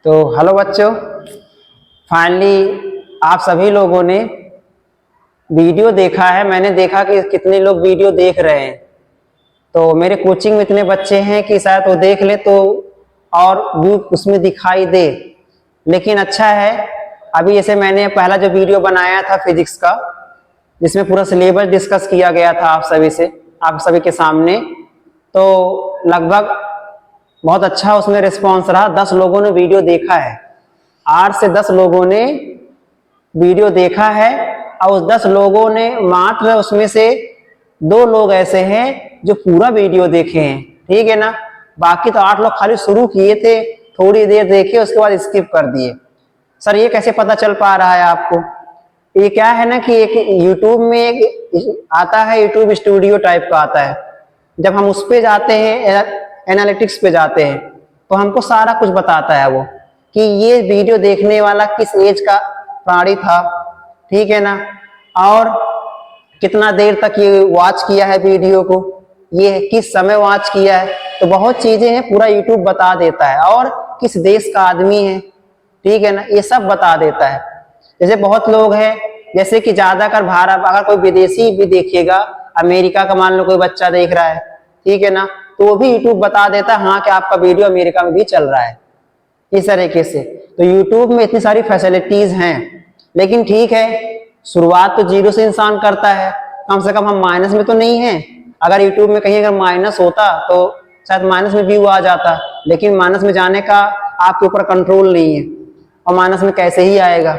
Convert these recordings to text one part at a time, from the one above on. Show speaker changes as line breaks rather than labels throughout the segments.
तो हेलो बच्चों, फाइनली आप सभी लोगों ने वीडियो देखा है। मैंने देखा कि कितने लोग वीडियो देख रहे हैं। तो मेरे कोचिंग में इतने बच्चे हैं कि शायद वो देख ले तो और व्यू उसमें दिखाई दे। लेकिन अच्छा है, अभी जैसे मैंने पहला जो वीडियो बनाया था फिजिक्स का, जिसमें पूरा सिलेबस डिस्कस किया गया था आप सभी के सामने, तो लगभग बहुत अच्छा उसमें रिस्पॉन्स रहा। 10 लोगों ने वीडियो देखा है। 8 से 10 लोगों ने वीडियो देखा है और उस 10 लोगों ने मात्र उसमें से 2 लोग ऐसे हैं जो पूरा वीडियो देखे हैं। ठीक है ना। बाकी तो 8 लोग खाली शुरू किए थे, थोड़ी देर देखे, उसके बाद स्किप कर दिए। सर ये कैसे पता चल पा रहा है आपको? ये क्या है ना कि एक यूट्यूब में एक आता है, यूट्यूब स्टूडियो टाइप का आता है। जब हम उस पे जाते हैं, एनालिटिक्स पे जाते हैं, तो हमको सारा कुछ बताता है वो कि ये वीडियो देखने वाला किस एज का प्राणी था। ठीक है ना। और कितना देर तक ये वॉच किया है वीडियो को, ये किस समय वॉच किया है। तो बहुत चीजें हैं, पूरा यूट्यूब बता देता है। और किस देश का आदमी है, ठीक है ना, ये सब बता देता है। जैसे बहुत लोग हैं, जैसे कि ज्यादातर भारत, अगर कोई विदेशी भी देखेगा, अमेरिका का मान लो कोई बच्चा देख रहा है, ठीक है ना, तो वो भी यूट्यूब बता देता है हाँ कि आपका वीडियो अमेरिका में भी चल रहा है। इस तरीके से तो यूट्यूब में इतनी सारी फैसिलिटीज हैं। लेकिन ठीक है, शुरुआत तो जीरो से इंसान करता है। कम से कम हम माइनस में तो नहीं है। अगर यूट्यूब में कहीं अगर माइनस होता तो शायद माइनस में व्यू आ जाता, लेकिन माइनस में जाने का आपके ऊपर कंट्रोल नहीं है, और माइनस में कैसे ही आएगा।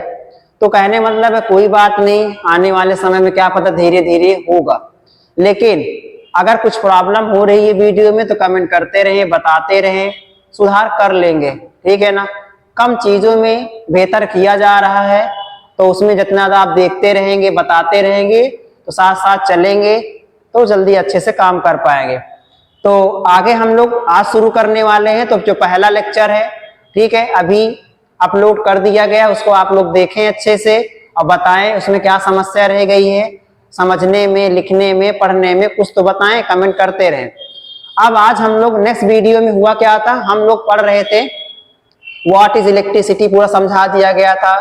तो कहने मतलब है कोई बात नहीं, आने वाले समय में क्या पता धीरे धीरे होगा। लेकिन अगर कुछ प्रॉब्लम हो रही है वीडियो में तो कमेंट करते रहें, बताते रहें, सुधार कर लेंगे। ठीक है ना। कम चीजों में बेहतर किया जा रहा है, तो उसमें जितना ज्यादा आप देखते रहेंगे, बताते रहेंगे, तो साथ साथ चलेंगे तो जल्दी अच्छे से काम कर पाएंगे। तो आगे हम लोग आज शुरू करने वाले हैं। तो जो पहला लेक्चर है, ठीक है, अभी अपलोड कर दिया गया, उसको आप लोग देखें अच्छे से और बताएं उसमें क्या समस्या रह गई है, समझने में, लिखने में, पढ़ने में, कुछ तो बताएं, कमेंट करते रहें। अब आज हम लोग नेक्स्ट वीडियो में हुआ क्या था, हम लोग पढ़ रहे थे व्हाट इज इलेक्ट्रिसिटी, पूरा समझा दिया गया था।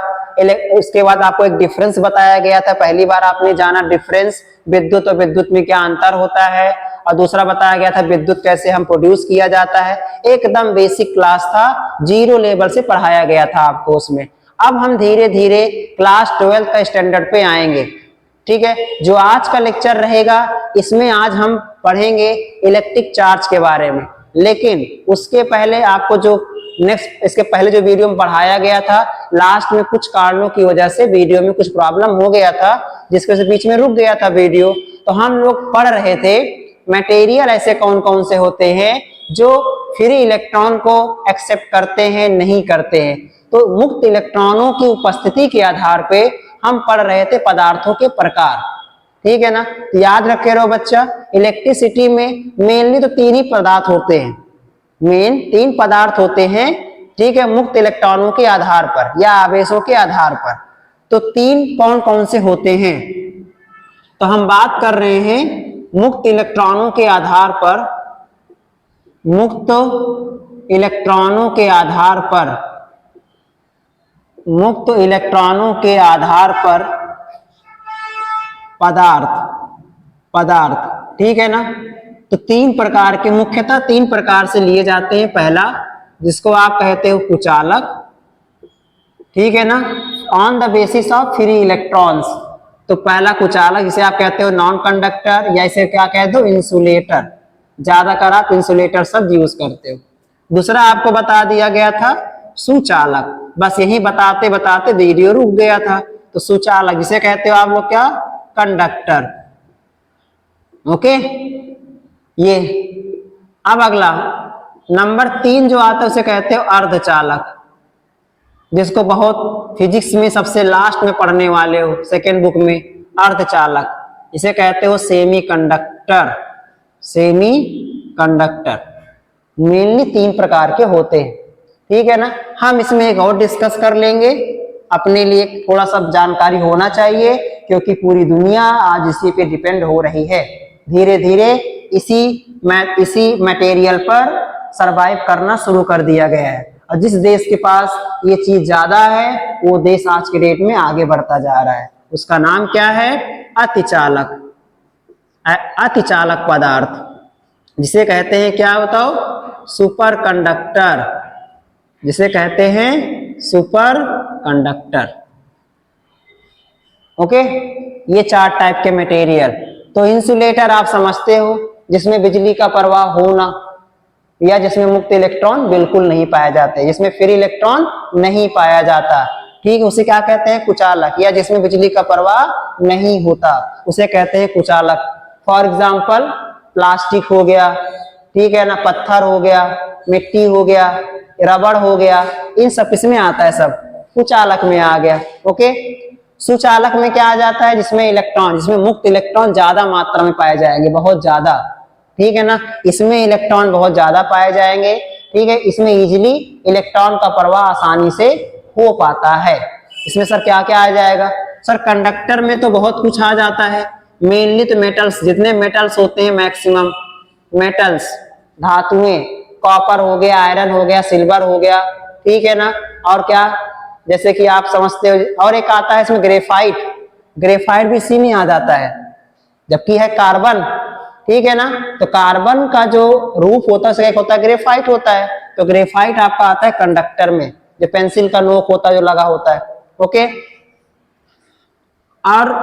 उसके बाद आपको एक डिफरेंस बताया गया था, पहली बार आपने जाना डिफरेंस, विद्युत और विद्युत में क्या अंतर होता है। और दूसरा बताया गया था विद्युत कैसे हम प्रोड्यूस किया जाता है। एकदम बेसिक क्लास था, जीरो लेवल से पढ़ाया गया था आपको उसमें। अब हम धीरे धीरे क्लास 12 का स्टैंडर्ड पे आएंगे। ठीक है। जो आज का लेक्चर रहेगा, इसमें आज हम पढ़ेंगे इलेक्ट्रिक चार्ज के बारे में। लेकिन उसके पहले आपको जो नेक्स्ट, इसके पहले जो वीडियो में पढ़ाया गया था, लास्ट में कुछ कारणों की वजह से वीडियो में कुछ प्रॉब्लम हो गया था, जिसके वजह से बीच में रुक गया था वीडियो। तो हम लोग पढ़ रहे थे मटेरियल ऐसे कौन कौन से होते हैं जो फ्री इलेक्ट्रॉन को एक्सेप्ट करते हैं, नहीं करते हैं। तो मुक्त इलेक्ट्रॉनों की उपस्थिति के आधार पे हम पढ़ रहे थे पदार्थों के प्रकार। ठीक है ना। याद रखे रहो बच्चा, इलेक्ट्रिसिटी में मेनली तो 3 ही पदार्थ होते हैं, मेन 3 पदार्थ होते हैं। ठीक है। मुक्त इलेक्ट्रॉनों के आधार पर या आवेशों के आधार पर। तो 3 कौन कौन से होते हैं? तो हम बात कर रहे हैं मुक्त इलेक्ट्रॉनों के आधार पर, मुक्त इलेक्ट्रॉनों के आधार पर, मुक्त इलेक्ट्रॉनों के आधार पर पदार्थ। ठीक है ना। तो 3 प्रकार के, मुख्यतः 3 प्रकार से लिए जाते हैं। पहला जिसको आप कहते हो कुचालक, ठीक है ना, on the basis of free electrons. तो पहला कुचालक, जिसे आप कहते हो नॉन कंडक्टर, या इसे क्या कहते हो इंसुलेटर। ज्यादातर आप इंसुलेटर शब्द यूज करते हो। दूसरा आपको बता दिया गया था सुचालक। बस यही बताते बताते वीडियो रुक गया था। तो सुचालक जिसे कहते हो आप लोग क्या, कंडक्टर। ओके। ये अब अगला नंबर 3 जो आता है उसे कहते हो अर्धचालक, जिसको बहुत फिजिक्स में सबसे लास्ट में पढ़ने वाले हो, सेकेंड बुक में। अर्धचालक इसे कहते हो semi conductor. Semi conductor mainly 3 प्रकार के होते हैं। ठीक है ना। हम इसमें एक और डिस्कस कर लेंगे, अपने लिए थोड़ा सा जानकारी होना चाहिए, क्योंकि पूरी दुनिया आज इसी पे डिपेंड हो रही है। धीरे धीरे इसी मटेरियल पर सरवाइव करना शुरू कर दिया गया है। और जिस देश के पास ये चीज ज्यादा है वो देश आज के डेट में आगे बढ़ता जा रहा है। उसका नाम क्या है? अतिचालक। अतिचालक पदार्थ जिसे कहते हैं क्या बताओ? सुपर कंडक्टर, जिसे कहते हैं सुपर कंडक्टर। ओके, ये 4 टाइप के मटेरियल। तो इंसुलेटर आप समझते हो, जिसमें बिजली का प्रवाह होना या जिसमें मुक्त इलेक्ट्रॉन बिल्कुल नहीं पाए जाते, जिसमें फ्री इलेक्ट्रॉन नहीं पाया जाता, ठीक, उसे क्या कहते हैं? कुचालक। या जिसमें बिजली का प्रवाह नहीं होता उसे कहते हैं कुचालक। फॉर एग्जाम्पल प्लास्टिक हो गया, ठीक है ना, पत्थर हो गया, मिट्टी हो गया, रबड़ हो गया, इन सब किसमें आता है? सब कुचालक में आ गया। ओके, सुचालक में क्या आ जाता है? जिसमें इलेक्ट्रॉन, जिसमें मुक्त इलेक्ट्रॉन ज्यादा मात्रा में पाए जाएंगे, बहुत ज्यादा, ठीक है ना, इसमें इलेक्ट्रॉन बहुत ज्यादा पाए जाएंगे, ठीक है, इसमें इजिली इलेक्ट्रॉन का प्रवाह आसानी से हो पाता है। इसमें सर क्या क्या आ जाएगा? सर कंडक्टर में तो बहुत कुछ आ जाता है, मेनली तो मेटल्स, जितने मेटल्स होते हैं मैक्सिमम मेटल्स, धातुएं, कॉपर हो गया, आयरन हो गया, सिल्वर हो गया, ठीक है ना, और क्या, जैसे कि आप समझते हो, और एक आता है इसमें ग्रेफाइट, ग्रेफाइट भी इसी में आ जाता है, जबकि है कार्बन, ठीक है ना, तो कार्बन का जो रूप होता है होता है ग्रेफाइट होता है, तो ग्रेफाइट आपका आता है कंडक्टर में, जो पेंसिल का नोक होता है जो लगा होता है। ओके, और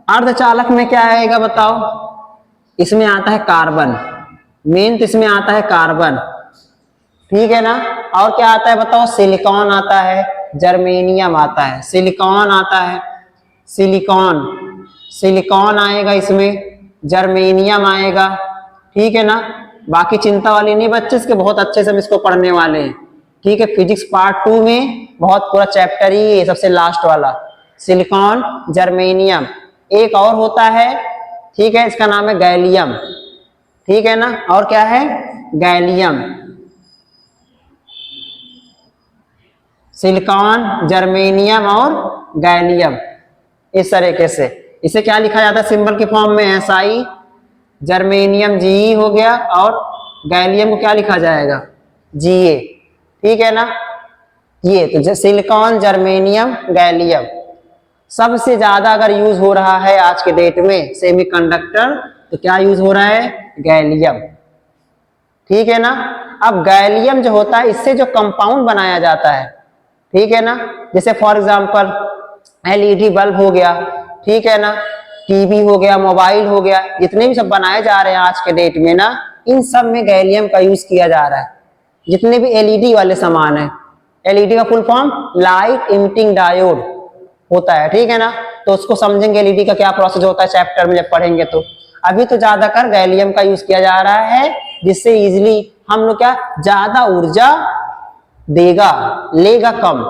अर्धचालक में क्या आएगा बताओ? इसमें आता है कार्बन, मेन तो इसमें आता है कार्बन, ठीक है ना, और क्या आता है बताओ? सिलिकॉन आता है, जर्मेनियम आता है, सिलिकॉन आता है, सिलिकॉन, सिलिकॉन आएगा इसमें, जर्मेनियम आएगा, ठीक है ना। बाकी चिंता वाली नहीं बच्चे, इसके बहुत अच्छे से हम इसको पढ़ने वाले हैं, ठीक है। फिजिक्स पार्ट 2 में बहुत पूरा चैप्टर ही है, सबसे लास्ट वाला, सिलिकॉन, जर्मेनियम। एक और होता है, ठीक है, इसका नाम है गैलियम, ठीक है ना, और क्या है? गैलियम। सिलिकॉन, जर्मेनियम और गैलियम, इस तरीके से इसे क्या लिखा जाता है सिंबल के फॉर्म में? SI, जर्मेनियम Ge हो गया, और गैलियम को क्या लिखा जाएगा? Ga, ठीक है ना। ये तो सिलिकॉन, जर्मेनियम, गैलियम। सबसे ज्यादा अगर यूज हो रहा है आज के डेट में सेमीकंडक्टर, तो क्या यूज हो रहा है? गैलियम, ठीक है ना। अब गैलियम जो होता है, इससे जो कंपाउंड बनाया जाता है, ठीक है ना, जैसे फॉर एग्जांपल LED बल्ब हो गया, ठीक है ना, टीवी हो गया, मोबाइल हो गया, जितने भी सब बनाए जा रहे हैं आज के डेट में ना, इन सब में गैलियम का यूज किया जा रहा है। जितने भी LED वाले सामान है, LED का full form light emitting diode होता है, ठीक है ना, तो उसको समझेंगे LED का क्या प्रोसेस होता है चैप्टर में जब पढ़ेंगे। तो अभी तो ज्यादातर गैलियम का यूज किया जा रहा है, जिससे इजिली हम लोग क्या ज्यादा ऊर्जा देगा, लेगा कम।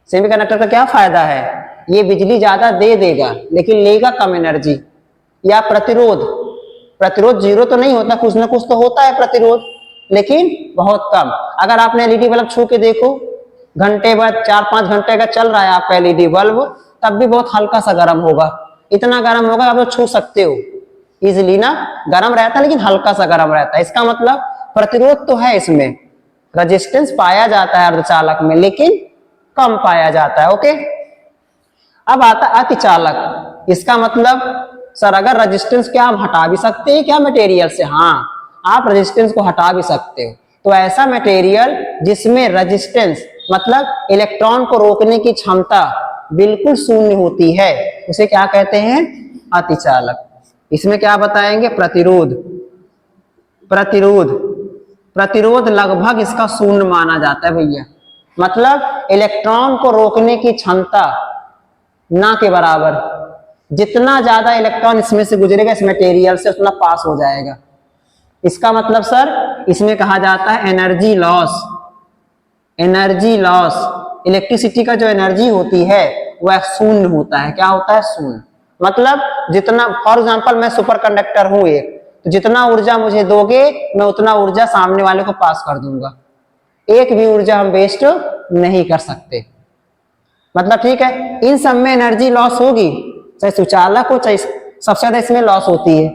सेमीकंडक्टर का क्या फायदा है? ये बिजली ज्यादा दे देगा लेकिन लेगा कम एनर्जी। या प्रतिरोध, प्रतिरोध जीरो तो नहीं होता, कुछ ना कुछ तो होता है प्रतिरोध, लेकिन बहुत कम। अगर आपने LED बल्ब छू के देखो, घंटे बाद 4-5 घंटे का चल रहा है आपका LED बल्ब, तब भी बहुत हल्का सा गर्म होगा, इतना गर्म होगा आप लोग छू सकते हो इजिली ना, गर्म रहता है लेकिन हल्का सा गर्म रहता है। इसका मतलब प्रतिरोध तो है इसमें, रेजिस्टेंस पाया जाता है अर्धचालक में, लेकिन कम पाया जाता है। ओके, अब आता है अतिचालक। इसका मतलब सर अगर रेजिस्टेंस क्या हम हटा भी सकते हैं क्या मटेरियल से? हाँ, आप रेजिस्टेंस को हटा भी सकते हो। तो ऐसा मटेरियल जिसमें रेजिस्टेंस मतलब इलेक्ट्रॉन को रोकने की क्षमता बिल्कुल शून्य होती है, उसे क्या कहते हैं? अतिचालक। इसमें क्या बताएंगे? प्रतिरोध, प्रतिरोध, प्रतिरोध लगभग इसका शून्य माना जाता है भैया, मतलब इलेक्ट्रॉन को रोकने की क्षमता ना के बराबर, जितना ज्यादा इलेक्ट्रॉन इसमें से गुजरेगा इस मटेरियल से उतना पास हो जाएगा। इसका मतलब सर इसमें कहा जाता है energy loss. Energy loss, electricity का जो एनर्जी होती है वह शून्य होता है। क्या होता है? शून्य। मतलब जितना, फॉर एग्जांपल मैं सुपर कंडक्टर हूं एक, तो जितना ऊर्जा मुझे दोगे मैं उतना ऊर्जा सामने वाले को पास कर दूंगा, एक भी ऊर्जा हम वेस्ट नहीं कर सकते। मतलब ठीक है, इन सब में एनर्जी लॉस होगी, चाहे सुचालक हो चाहे, सबसे ज्यादा इसमें लॉस होती है।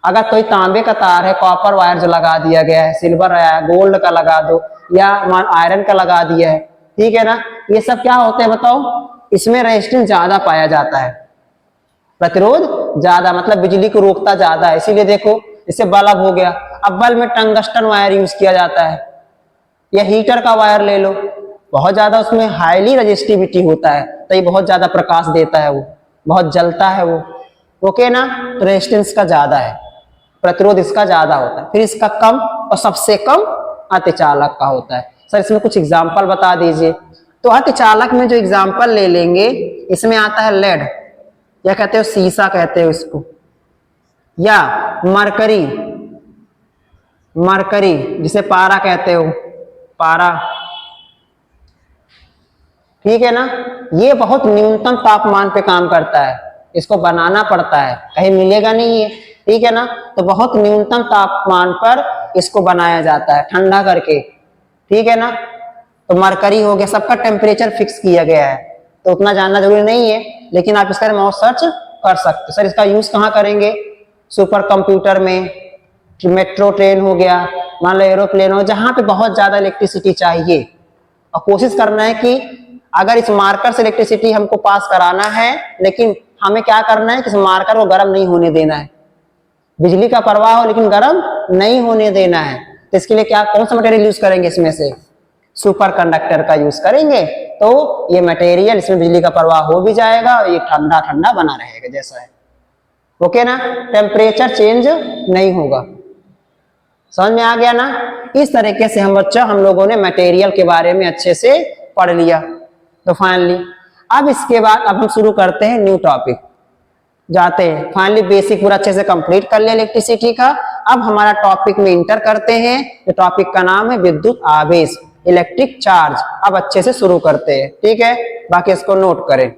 अगर कोई तांबे का तार है, कॉपर वायर जो लगा दिया गया है, सिल्वर है, गोल्ड का लगा दो या आयरन का लगा दिया है, ठीक है ना, ये सब क्या होते हैं बताओ, इसमें रेजिस्टेंस ज्यादा पाया जाता है, प्रतिरोध ज्यादा, मतलब बिजली को रोकता ज्यादा है। इसीलिए देखो इससे बल्ब हो गया, अब बल्ब में टंगस्टन वायर यूज किया जाता है, या हीटर का वायर ले लो, बहुत ज्यादा उसमें हाईली रेजिस्टिविटी होता है, तो ये बहुत ज्यादा प्रकाश देता है, वो बहुत जलता है वो, ओके ना, तो रेजिस्टेंस का ज्यादा है, प्रतिरोध इसका ज्यादा होता है। फिर इसका कम, और सबसे कम अतिचालक का होता है। सर इसमें कुछ एग्जाम्पल बता दीजिए। तो अतिचालक में जो एग्जाम्पल ले लेंगे, इसमें आता है लेड, या कहते हो सीसा कहते हो इसको, या मरकरी, मरकरी जिसे पारा कहते हो, पारा, ठीक है ना, ये बहुत न्यूनतम तापमान पे काम करता है, इसको बनाना पड़ता है, कहीं मिलेगा नहीं ये, ठीक है ना, तो बहुत न्यूनतम तापमान पर इसको बनाया जाता है ठंडा करके, ठीक है ना। तो मरकरी हो गया, सबका टेम्परेचर फिक्स किया गया है, तो उतना जानना जरूरी नहीं है, लेकिन आप इसका और सर्च कर सकते हो। सर इसका यूज कहाँ करेंगे, सुपर कंप्यूटर में, मेट्रो ट्रेन हो गया, मान लो एरोप्लेन हो, जहां पे बहुत ज्यादा इलेक्ट्रिसिटी चाहिए, और कोशिश करना है कि अगर इस मार्कर से इलेक्ट्रिसिटी हमको पास कराना है, लेकिन हमें क्या करना है कि इस मार्कर को गर्म नहीं होने देना है, बिजली का प्रवाह हो लेकिन गर्म नहीं होने देना है, तो इसके लिए क्या, कौन सा मटेरियल यूज करेंगे, इसमें से सुपर कंडक्टर का यूज करेंगे, तो ये मटेरियल, इसमें बिजली का प्रवाह हो भी जाएगा और ये ठंडा ठंडा बना रहेगा जैसा है, ओके ना, टेम्परेचर चेंज नहीं होगा। समझ में आ गया ना। इस तरीके से हम लोगों ने मटेरियल के बारे में अच्छे से पढ़ लिया। तो फाइनली अब इसके बाद अब हम शुरू करते हैं न्यू टॉपिक, जाते हैं, फाइनली बेसिक पूरा अच्छे से कंप्लीट कर लिया इलेक्ट्रिसिटी का। अब हमारा टॉपिक में इंटर करते हैं, जो टॉपिक का नाम है विद्युत आवेश, इलेक्ट्रिक चार्ज। अब अच्छे से शुरू करते हैं, ठीक है, बाकी इसको नोट करें।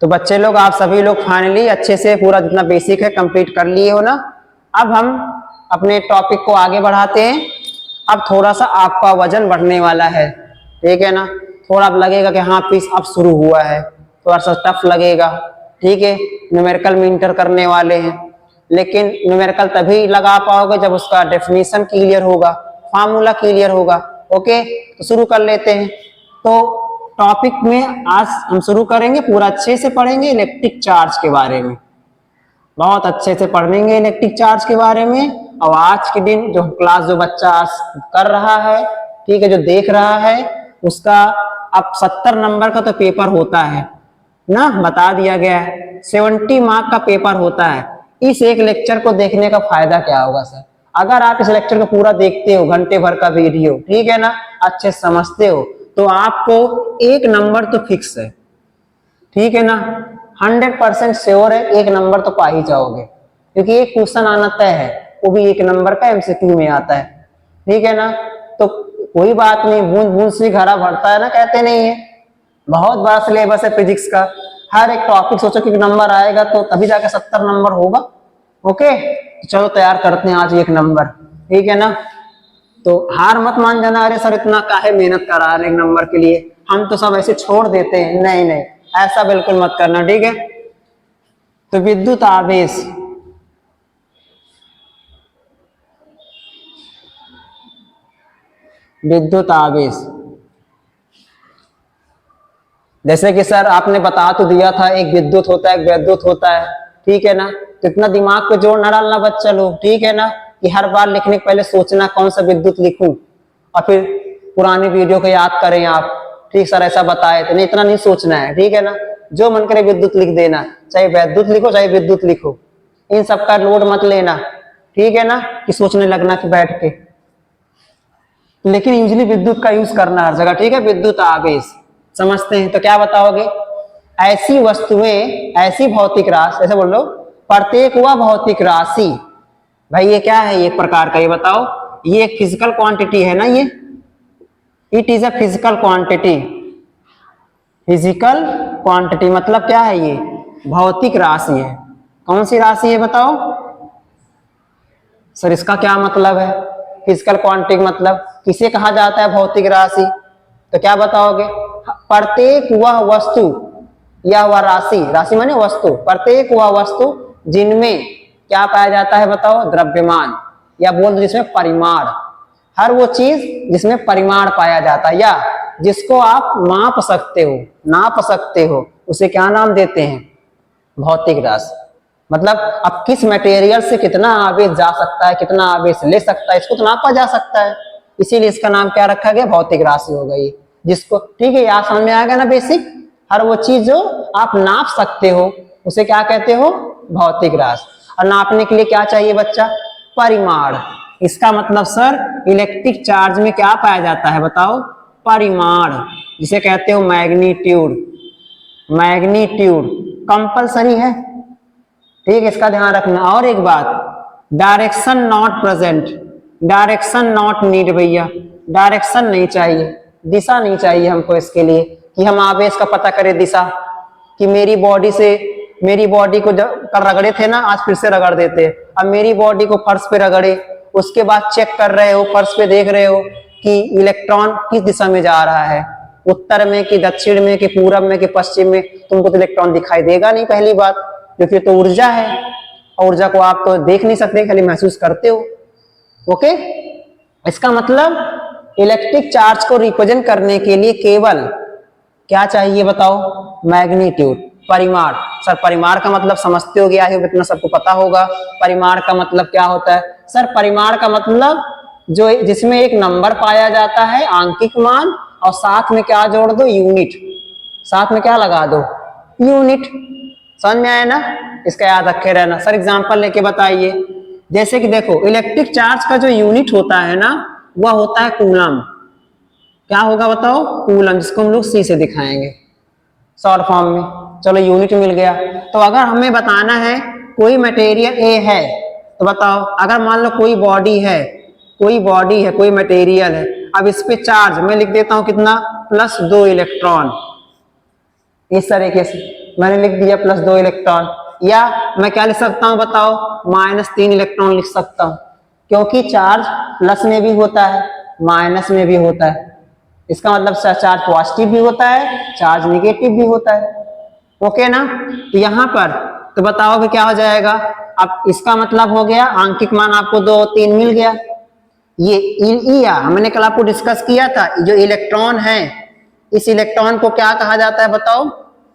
तो बच्चे लोग, आप सभी लोग फाइनली अच्छे से पूरा जितना बेसिक है कंप्लीट कर लिए हो ना। अब हम अपने टॉपिक को आगे बढ़ाते हैं। अब थोड़ा सा आपका वजन बढ़ने वाला है, ठीक है ना, थोड़ा अब लगेगा कि हाँ पीस अब शुरू हुआ है, थोड़ा सा टफ लगेगा, ठीक है। न्यूमेरिकल में इंटर करने वाले हैं, लेकिन न्यूमेरिकल तभी लगा पाओगे जब उसका डेफिनेशन क्लियर होगा, फार्मूला क्लियर होगा, ओके। तो शुरू कर लेते हैं। तो टॉपिक में आज हम शुरू करेंगे, पूरा अच्छे से पढ़ेंगे इलेक्ट्रिक चार्ज के बारे में, बहुत अच्छे से पढ़ेंगे इलेक्ट्रिक चार्ज के बारे में। और आज के दिन जो क्लास जो बच्चा आज कर रहा है, ठीक है, जो देख रहा है, उसका अब 70 नंबर का तो पेपर होता है ना, बता दिया गया है, 70 मार्क का पेपर होता है। इस एक लेक्चर को देखने का फायदा क्या होगा सर, अगर आप इस लेक्चर को पूरा देखते हो, घंटे भर का वीडियो, ठीक है ना, अच्छे से समझते हो, तो आपको 1 नंबर तो फिक्स है, ठीक है ना, 100% श्योर है, 1 नंबर तो पा ही जाओगे, क्योंकि एक क्वेश्चन आना तय है, वो भी 1 नंबर का एमसीक्यू में आता है, ठीक है ना। तो कोई बात नहीं, बूंद बूंद से घड़ा भरता है ना, कहते नहीं है, बहुत बड़ा सिलेबस है फिजिक्स का, हर एक टॉपिक सोचो कि नंबर आएगा तो तभी जाके 70 नंबर होगा, ओके। तो चलो तैयार करते हैं आज 1 नंबर, ठीक है ना। तो हार मत मान जाना, अरे सर इतना काहे मेहनत करा रहे 1 नंबर के लिए, हम तो सब ऐसे छोड़ देते हैं, नहीं नहीं, ऐसा बिल्कुल मत करना, ठीक है। तो विद्युत आवेश, विद्युत आवेश, जैसे कि सर आपने बता तो दिया था, एक विद्युत होता है, एक वैद्युत होता है, ठीक है ना। तो इतना दिमाग पे जोर न डालना बच्चा लोग, ठीक है ना, कि हर बार लिखने के पहले सोचना कौन सा विद्युत लिखूं, और फिर पुरानी वीडियो को याद करें आप, ठीक सर ऐसा बताए थे, नहीं इतना नहीं सोचना है, ठीक है ना। जो मन करे विद्युत लिख देना, चाहे वैद्युत लिखो चाहे विद्युत लिखो, इन सबका लोड मत लेना, ठीक है ना, कि सोचने लगना कि बैठ के, लेकिन यूजली विद्युत का यूज करना हर जगह, ठीक है। विद्युत आवेश समझते हैं, तो क्या बताओगे, ऐसी वस्तुएं, ऐसी भौतिक राशि, ऐसे बोल लो, प्रत्येक वह भौतिक राशि, भाई ये क्या है, ये प्रकार का, ये बताओ, ये एक फिजिकल क्वांटिटी है ना, ये it is a physical quantity, physical quantity मतलब क्या है, ये भौतिक राशि है। कौन सी राशि है बताओ सर, इसका क्या मतलब है, फिजिकल क्वांटिटी मतलब किसे कहा जाता है भौतिक राशि, तो क्या बताओगे, प्रत्येक वह वस्तु या वह राशि, राशि माने वस्तु, प्रत्येक वह वस्तु जिनमें क्या पाया जाता है बताओ, द्रव्यमान, या बोल दो जिसमें परिमाण, हर वो चीज जिसमें परिमाण पाया जाता है या जिसको आप माप सकते हो, नाप सकते हो, उसे क्या नाम देते हैं, भौतिक राशि। मतलब अब किस मटेरियल से कितना आवेश जा सकता है, कितना आवेश ले सकता है, इसको तो नापा जा सकता है, इसीलिए इसका नाम क्या रखा गया, भौतिक राशि हो गई। जिसको, ठीक है, यहाँ समझ में आ गया ना बेसिक, हर वो चीज जो आप नाप सकते हो उसे क्या कहते हो, भौतिक राशि। और नापने के लिए क्या चाहिए बच्चा, परिमाण। इसका मतलब सर इलेक्ट्रिक चार्ज में क्या पाया जाता है बताओ, परिमाण, जिसे कहते हो मैग्नीट्यूड। मैग्नीट्यूड कंपलसरी है, ठीक है, इसका ध्यान रखना। और एक बात, direction not present, direction not need भैया, डायरेक्शन नहीं चाहिए, दिशा नहीं चाहिए हमको इसके लिए कि हम आवेश का पता करें दिशा, कि मेरी बॉडी से, मेरी बॉडी को कल रगड़े थे ना, आज फिर से रगड़ देते, अब मेरी बॉडी को फर्श पे रगड़े, उसके बाद चेक कर रहे हो, फर्श पे देख रहे हो कि इलेक्ट्रॉन किस दिशा में जा रहा है, उत्तर में कि दक्षिण में कि पूरब में कि पश्चिम में, तुमको तो इलेक्ट्रॉन दिखाई देगा नहीं पहली बात, क्योंकि तो ऊर्जा है, ऊर्जा को आप तो देख नहीं सकते, खाली महसूस करते हो। ओके, इसका मतलब इलेक्ट्रिक चार्ज को रिप्रेजेंट करने के लिए केवल क्या चाहिए बताओ, मैग्नीट्यूड, परिमाण। सर परिमाण का मतलब समझते हो गया है, इतना सबको पता होगा। परिमाण का मतलब क्या होता है सर, परिमाण का मतलब जो जिसमें एक नंबर पाया जाता है, आंकिक मान, और साथ में क्या जोड़ दो, यूनिट, साथ में क्या लगा दो, यूनिट। समझ में आया ना, इसका याद रखे रहना। सर एग्जांपल लेके बताइए, जैसे कि देखो इलेक्ट्रिक चार्ज का जो यूनिट होता है ना, वह होता है कूलम। क्या होगा बताओ, कूलम, जिसको हम लोग सी से दिखाएंगे शॉर्ट फॉर्म में। चलो यूनिट मिल गया। तो अगर हमें बताना है कोई मटेरियल ए है, तो बताओ, अगर मान लो कोई बॉडी है, कोई बॉडी है, कोई मटेरियल है, अब इस पे चार्ज मैं लिख देता हूं कितना, +2 इलेक्ट्रॉन, इस तरीके से मैंने लिख दिया +2 इलेक्ट्रॉन। या मैं क्या लिख सकता हूं बताओ, -3 इलेक्ट्रॉन लिख सकता हूं, क्योंकि चार्ज प्लस में भी होता है, माइनस में भी होता है। इसका मतलब चार्ज पॉजिटिव भी होता है, चार्ज निगेटिव भी होता है। ओके ना, तो यहां पर तो बताओ कि क्या हो जाएगा। अब इसका मतलब हो गया, आंकिक मान आपको 2, 3 मिल गया। ये ईया हमने कल आपको डिस्कस किया था, जो इलेक्ट्रॉन है, इस इलेक्ट्रॉन को क्या कहा जाता है बताओ,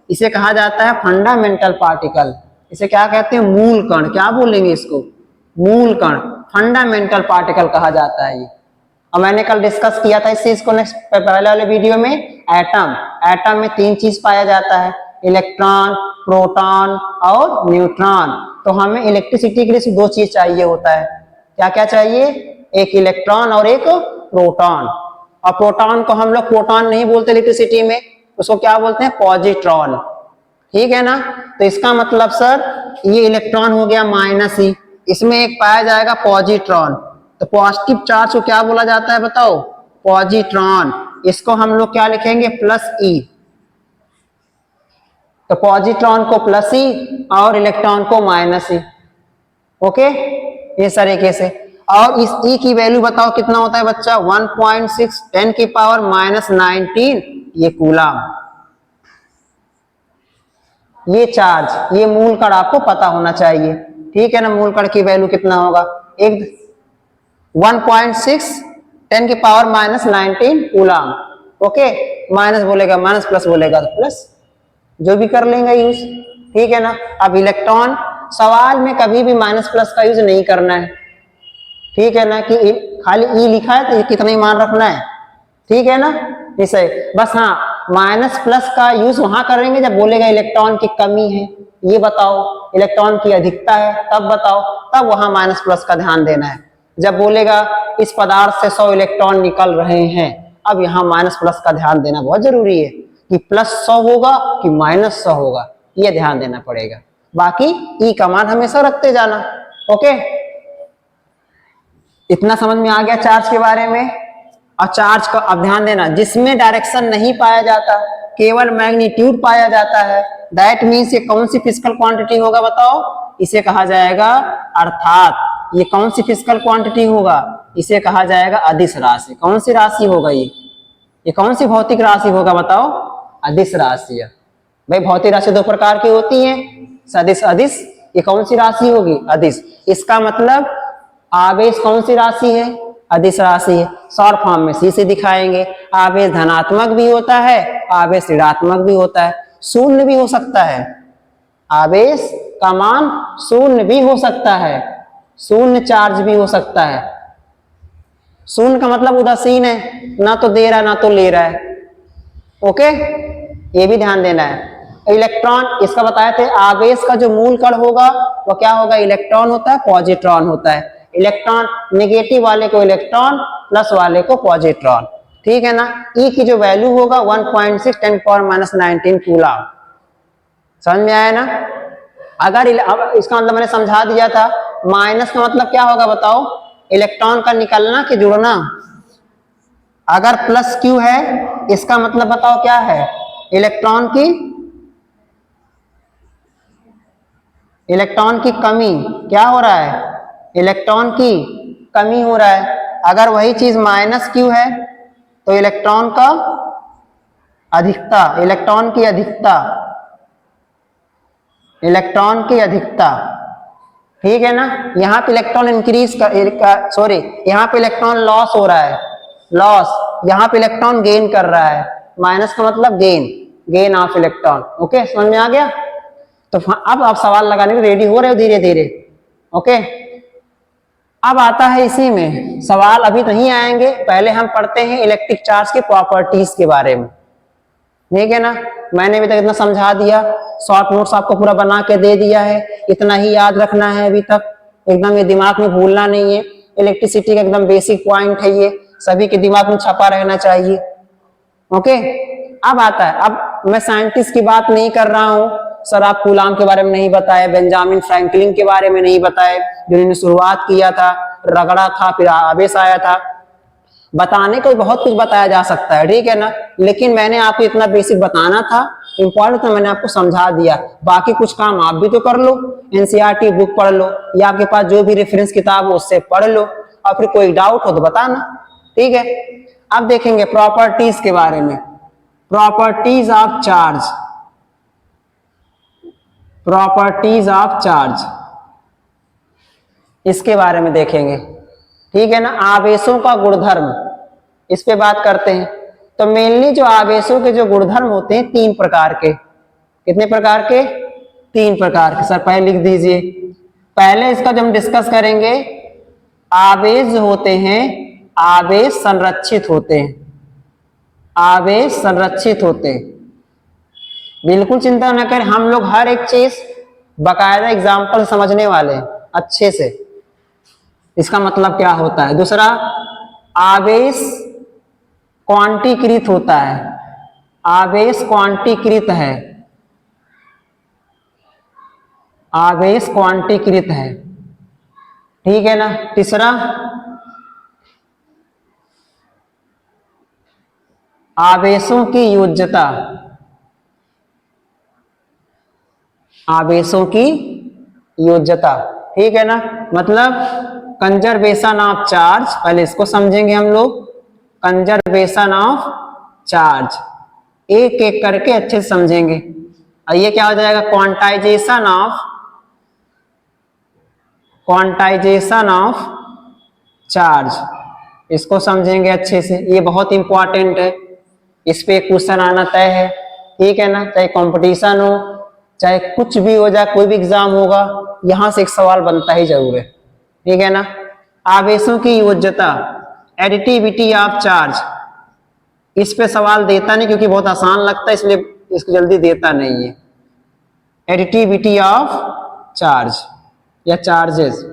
इसे कहा जाता है फंडामेंटल पार्टिकल। इसे क्या कहते हैं, मूल कण। क्या बोलेंगे इसको, मूल कण, फंडामेंटल पार्टिकल कहा जाता है ये। और मैंने कल डिस्कस किया था इस चीज को नेक्स्ट पहले वाले वीडियो में, एटम। एटम में 3 चीज पाया जाता है, इलेक्ट्रॉन, प्रोटॉन और न्यूट्रॉन। तो हमें इलेक्ट्रिसिटी के लिए सिर्फ 2 चीज चाहिए होता है। क्या क्या चाहिए, एक इलेक्ट्रॉन और एक प्रोटॉन। और प्रोटॉन को हम लोग प्रोटॉन नहीं बोलते इलेक्ट्रिसिटी में, उसको क्या बोलते हैं, पॉजिट्रॉन। ठीक है ना, तो इसका मतलब सर ये इलेक्ट्रॉन हो गया -E, इसमें एक पाया जाएगा पॉजिट्रॉन। तो पॉजिटिव चार्ज को क्या बोला जाता है बताओ, पॉजिट्रॉन। इसको हम लोग क्या लिखेंगे, +E। तो पॉजिट्रॉन को +E और इलेक्ट्रॉन को -E। ओके, इस तरीके से। और इस E की वैल्यू बताओ कितना होता है बच्चा, 1.6 10⁻⁻19, ये कूलम। ये चार्ज, ये मूल कण आपको पता होना चाहिए। ठीक है ना, मूल कण की वैल्यू कितना होगा, एक 1.6 10⁻⁻19 कूलम। ओके, माइनस बोलेगा माइनस, प्लस बोलेगा तो प्लस, जो भी कर लेंगे यूज। ठीक है ना। अब इलेक्ट्रॉन, सवाल में कभी भी माइनस प्लस का यूज नहीं करना है। ठीक है ना, कि खाली ई लिखा है तो कितना ही मान रखना है। ठीक है ना, इसे बस। हाँ, माइनस प्लस का यूज वहां करेंगे जब बोलेगा इलेक्ट्रॉन की कमी है, ये बताओ, इलेक्ट्रॉन की अधिकता है तब बताओ, तब वहां माइनस प्लस का ध्यान देना है। जब बोलेगा इस पदार्थ से 100 इलेक्ट्रॉन निकल रहे हैं, अब यहाँ माइनस प्लस का ध्यान देना बहुत जरूरी है, कि +100 होगा कि -100 होगा, ये ध्यान देना पड़ेगा। बाकी ई का मान हमेशा रखते जाना। ओके, इतना समझ में आ गया चार्ज के बारे में। और चार्ज का अब ध्यान देना, जिसमें डायरेक्शन नहीं पाया जाता, केवल मैग्नीट्यूड पाया जाता है, दैट मीन्स ये कौन सी फिजिकल क्वांटिटी होगा बताओ, इसे कहा जाएगा, अर्थात ये कौन सी फिजिकल क्वांटिटी होगा, इसे कहा जाएगा अदिश राशि। कौन सी राशि होगा ये कौन सी भौतिक राशि होगा बताओ, अदिश राशि। भाई भौतिक राशि दो प्रकार की होती हैं, सदिश अदिश। ये कौन सी राशि होगी? अदिश। इसका मतलब आवेश कौन सी राशि है? अदिश राशि है। शॉर्ट फॉर्म में सी से दिखाएंगे। आवेश धनात्मक भी होता है, आवेश ऋणात्मक भी होता है, शून्य भी हो सकता है। आवेश का मान शून्य भी हो सकता है, शून्य चार्ज भी हो सकता है। शून्य का मतलब उदासीन है, ना तो दे रहा है ना तो ले रहा है। ओके, ये भी ध्यान देना है। इलेक्ट्रॉन, इसका बताए थे, आवेश का जो मूल कण होगा वो क्या होगा? इलेक्ट्रॉन होता है, पॉजिट्रॉन होता है। इलेक्ट्रॉन नेगेटिव वाले को इलेक्ट्रॉन, प्लस वाले को पॉजिट्रॉन। ठीक है ना। ई की जो वैल्यू होगा 1.6 10⁻⁹ कूलम। समझ में आया ना? अगर अब इसका मतलब मैंने समझा दिया था। माइनस का मतलब क्या होगा बताओ? इलेक्ट्रॉन का निकलना कि जुड़ना। अगर प्लस क्यू है इसका मतलब बताओ क्या है? इलेक्ट्रॉन की कमी। क्या हो रहा है? इलेक्ट्रॉन की कमी हो रहा है। अगर वही चीज माइनस क्यू है तो इलेक्ट्रॉन का अधिकता, इलेक्ट्रॉन की अधिकता, इलेक्ट्रॉन की अधिकता। ठीक है ना। यहाँ पे इलेक्ट्रॉन इंक्रीज कर, सॉरी, यहाँ पे इलेक्ट्रॉन लॉस हो रहा है, लॉस। यहाँ पे इलेक्ट्रॉन गेन कर रहा है। माइनस का मतलब gain, gain of electron. Okay, समझ में आ गया? तो अब आप सवाल लगाने के रेडी हो रहे हो धीरे धीरे। ओके, अब आता है इसी में सवाल, अभी नहीं आएंगे, पहले हम पढ़ते हैं इलेक्ट्रिक चार्ज के प्रॉपर्टीज के बारे में। ठीक है ना। मैंने अभी तक इतना समझा दिया, शॉर्ट नोट्स आपको पूरा बना के दे दिया है, इतना ही याद रखना है अभी तक, एकदम ये दिमाग में भूलना नहीं है। इलेक्ट्रिसिटी का एकदम बेसिक पॉइंट है ये, सभी के दिमाग में छपा रहना चाहिए। ओके, अब आता है, अब मैं साइंटिस्ट की बात नहीं कर रहा हूं। सर आप कूलाम के बारे में नहीं बताए, बेंजामिन फ्रैंकलिन के बारे में नहीं बताए, जिन्होंने शुरुआत किया था, रगड़ा था, फिर आवेश आया था। बताने को बहुत कुछ बताया जा सकता है, ठीक है ना, लेकिन मैंने आपको इतना बेसिक बताना था, इंपॉर्टेंट था, मैंने आपको समझा दिया। बाकी कुछ काम आप भी तो कर लो, एनसीईआरटी बुक पढ़ लो, या आपके पास जो भी रेफरेंस किताब हो उससे पढ़ लो, और फिर कोई डाउट हो तो बताना। ठीक है, अब देखेंगे प्रॉपर्टीज के बारे में। Properties of charge, properties of charge, इसके बारे में देखेंगे। ठीक है ना। आवेशों का गुणधर्म, इस पे बात करते हैं। तो मेनली जो आवेशों के जो गुणधर्म होते हैं तीन प्रकार के। कितने प्रकार के? तीन प्रकार के। सर पहले लिख दीजिए। पहले इसका जब हम डिस्कस करेंगे, आवेश होते हैं, आवेश संरक्षित होते हैं, आवेश संरक्षित होते हैं। बिल्कुल चिंता न करें, हम लोग हर एक चीज बाकायदा एग्जाम्पल समझने वाले हैं अच्छे से। इसका मतलब क्या होता है? दूसरा, आवेश क्वांटीकृत होता है, आवेश क्वांटीकृत है, आवेश क्वांटीकृत है। ठीक है ना। तीसरा, आवेशों की योज्यता, आवेशों की योज्यता। ठीक है ना। मतलब कंजर्वेशन ऑफ चार्ज, पहले इसको समझेंगे हम लोग, कंजर्वेशन ऑफ चार्ज, एक एक करके अच्छे से समझेंगे। और ये क्या हो जाएगा? Quantization of, quantization of charge, इसको समझेंगे अच्छे से। ये बहुत इंपॉर्टेंट है, इस पे क्वेश्चन आना तय है। ठीक है ना। चाहे कंपटीशन हो, चाहे कुछ भी हो जाए, कोई भी एग्जाम होगा, यहां से एक सवाल बनता ही जरूर है। ठीक है ना। आवेशों की योज्यता, एडिटिविटी ऑफ चार्ज, इस पे सवाल देता नहीं क्योंकि बहुत आसान लगता है, इसलिए इसको जल्दी देता नहीं है। एडिटिविटी ऑफ चार्ज या चार्जेस।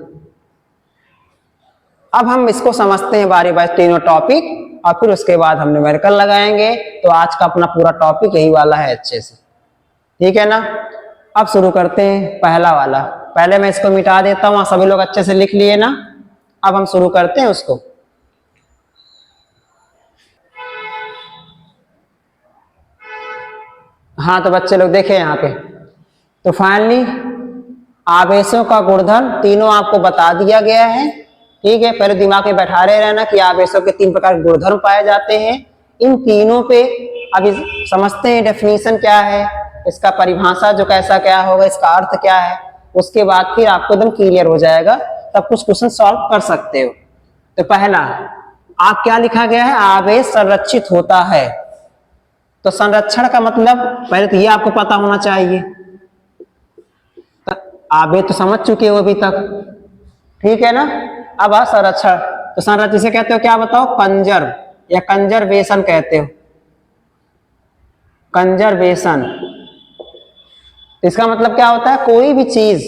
अब हम इसको समझते हैं बारी बारी तीनों टॉपिक, और फिर उसके बाद हम न्यूमेरिकल लगाएंगे। तो आज का अपना पूरा टॉपिक यही वाला है अच्छे से। ठीक है ना। अब शुरू करते हैं पहला वाला। पहले मैं इसको मिटा देता हूं, सभी लोग अच्छे से लिख लिए ना। अब हम शुरू करते हैं उसको। हाँ तो बच्चे लोग देखें यहाँ पे। तो फाइनली आवेशों का गुणधर्म तीनों आपको बता दिया गया है। ठीक है, पहले दिमाग में बैठा रहे रहना कि आवेशों के तीन प्रकार के गुणधर्म पाए जाते हैं। इन तीनों पे अभी समझते हैं डेफिनेशन क्या है, इसका परिभाषा जो कैसा क्या होगा, इसका अर्थ क्या है, उसके बाद फिर आपको एकदम क्लियर हो जाएगा, तब कुछ क्वेश्चन सॉल्व कर सकते हो। तो पहला आप क्या लिखा गया है, आवेश संरक्षित होता है। तो संरक्षण का मतलब पहले तो ये आपको पता होना चाहिए। तो आवेश तो समझ चुके हो अभी तक, ठीक है ना। अब संरक्षण, तो संरक्षण से कहते हो क्या बताओ, कंजर्व या कंजर्वेशन कहते हो, कंजर्वेशन। इसका मतलब क्या होता है, कोई भी चीज,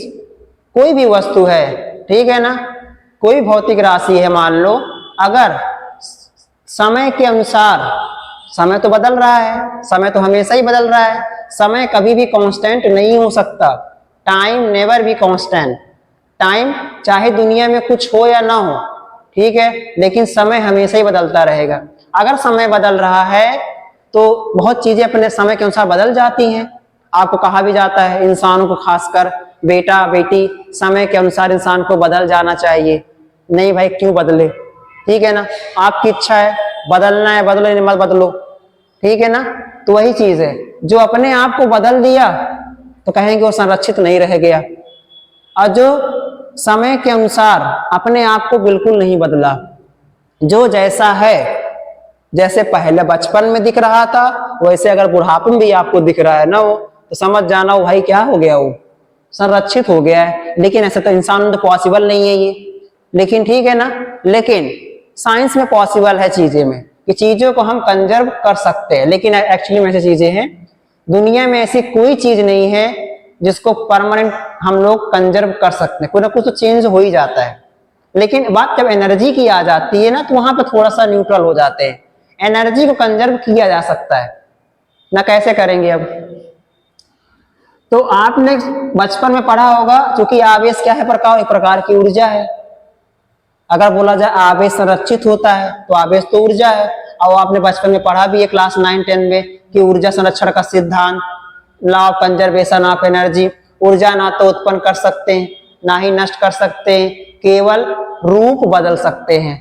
कोई भी वस्तु है, ठीक है ना, कोई भौतिक राशि है मान लो, अगर समय के अनुसार, समय तो बदल रहा है, समय तो हमेशा ही बदल रहा है, समय कभी भी कांस्टेंट नहीं हो सकता, time never be constant. Time चाहे दुनिया में कुछ हो या ना हो, ठीक है, लेकिन समय हमेशा ही बदलता रहेगा। अगर समय बदल रहा है तो बहुत चीजें अपने समय के अनुसार बदल जाती हैं। आपको कहा भी जाता है इंसानों को, खासकर बेटा बेटी, समय के अनुसार इंसान को बदल जाना चाहिए। नहीं भाई, क्यों बदले, ठीक है ना, आपकी इच्छा है, बदलना है बदलो, नहीं मत बदलो, ठीक है ना। तो वही चीज है, जो अपने आप को बदल दिया तो कहेंगे वो संरक्षित नहीं रह गया, और जो समय के अनुसार अपने आप को बिल्कुल नहीं बदला, जो जैसा है, जैसे पहले बचपन में दिख रहा था वैसे अगर बुढ़ापे में भी आपको दिख रहा है ना वो, तो समझ जाना वो भाई क्या हो गया, वो संरक्षित हो गया है। लेकिन ऐसा तो इंसान में तो पॉसिबल नहीं है ये, लेकिन ठीक है ना, लेकिन साइंस में पॉसिबल है चीजें में, कि चीजों को हम कंजर्व कर सकते हैं। लेकिन एक्चुअली में ऐसी चीजें हैं, दुनिया में ऐसी कोई चीज नहीं है जिसको परमानेंट हम लोग कंजर्व कर सकते हैं, कुछ ना कुछ तो चेंज हो ही जाता है। लेकिन बात जब एनर्जी की आ जाती है ना, तो वहां पे थोड़ा सा न्यूट्रल हो जाते हैं। एनर्जी को कंजर्व किया जा सकता है ना, कैसे करेंगे अब। तो आपने बचपन में पढ़ा होगा, क्योंकि आवेश क्या है, प्रकार, एक प्रकार की ऊर्जा है। अगर बोला जाए आवेश संरक्षित होता है तो आवेश तो ऊर्जा है, और आपने बचपन में पढ़ा भी है क्लास 9-10 में कि ऊर्जा संरक्षण का सिद्धांत, law of conservation of energy. ऊर्जा ना तो उत्पन्न कर सकते हैं ना ही नष्ट कर सकते हैं, केवल रूप बदल सकते हैं,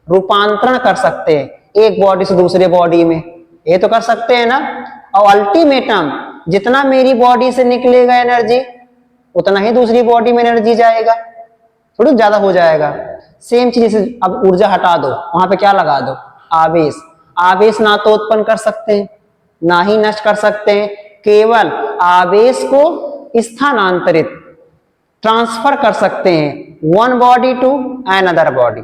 रूपांतरण कर सकते हैं एक बॉडी से दूसरे बॉडी में, ये तो कर सकते हैं ना। और अल्टीमेटम जितना मेरी बॉडी से निकलेगा एनर्जी, उतना ही दूसरी बॉडी में एनर्जी जाएगा, थोड़ी ज्यादा हो जाएगा। सेम चीज, अब ऊर्जा हटा दो, वहां पे क्या लगा दो, आवेश। आवेश ना तो उत्पन्न कर सकते हैं ना ही नष्ट कर सकते हैं, केवल आवेश को स्थानांतरित, ट्रांसफर कर सकते हैं one body to another body,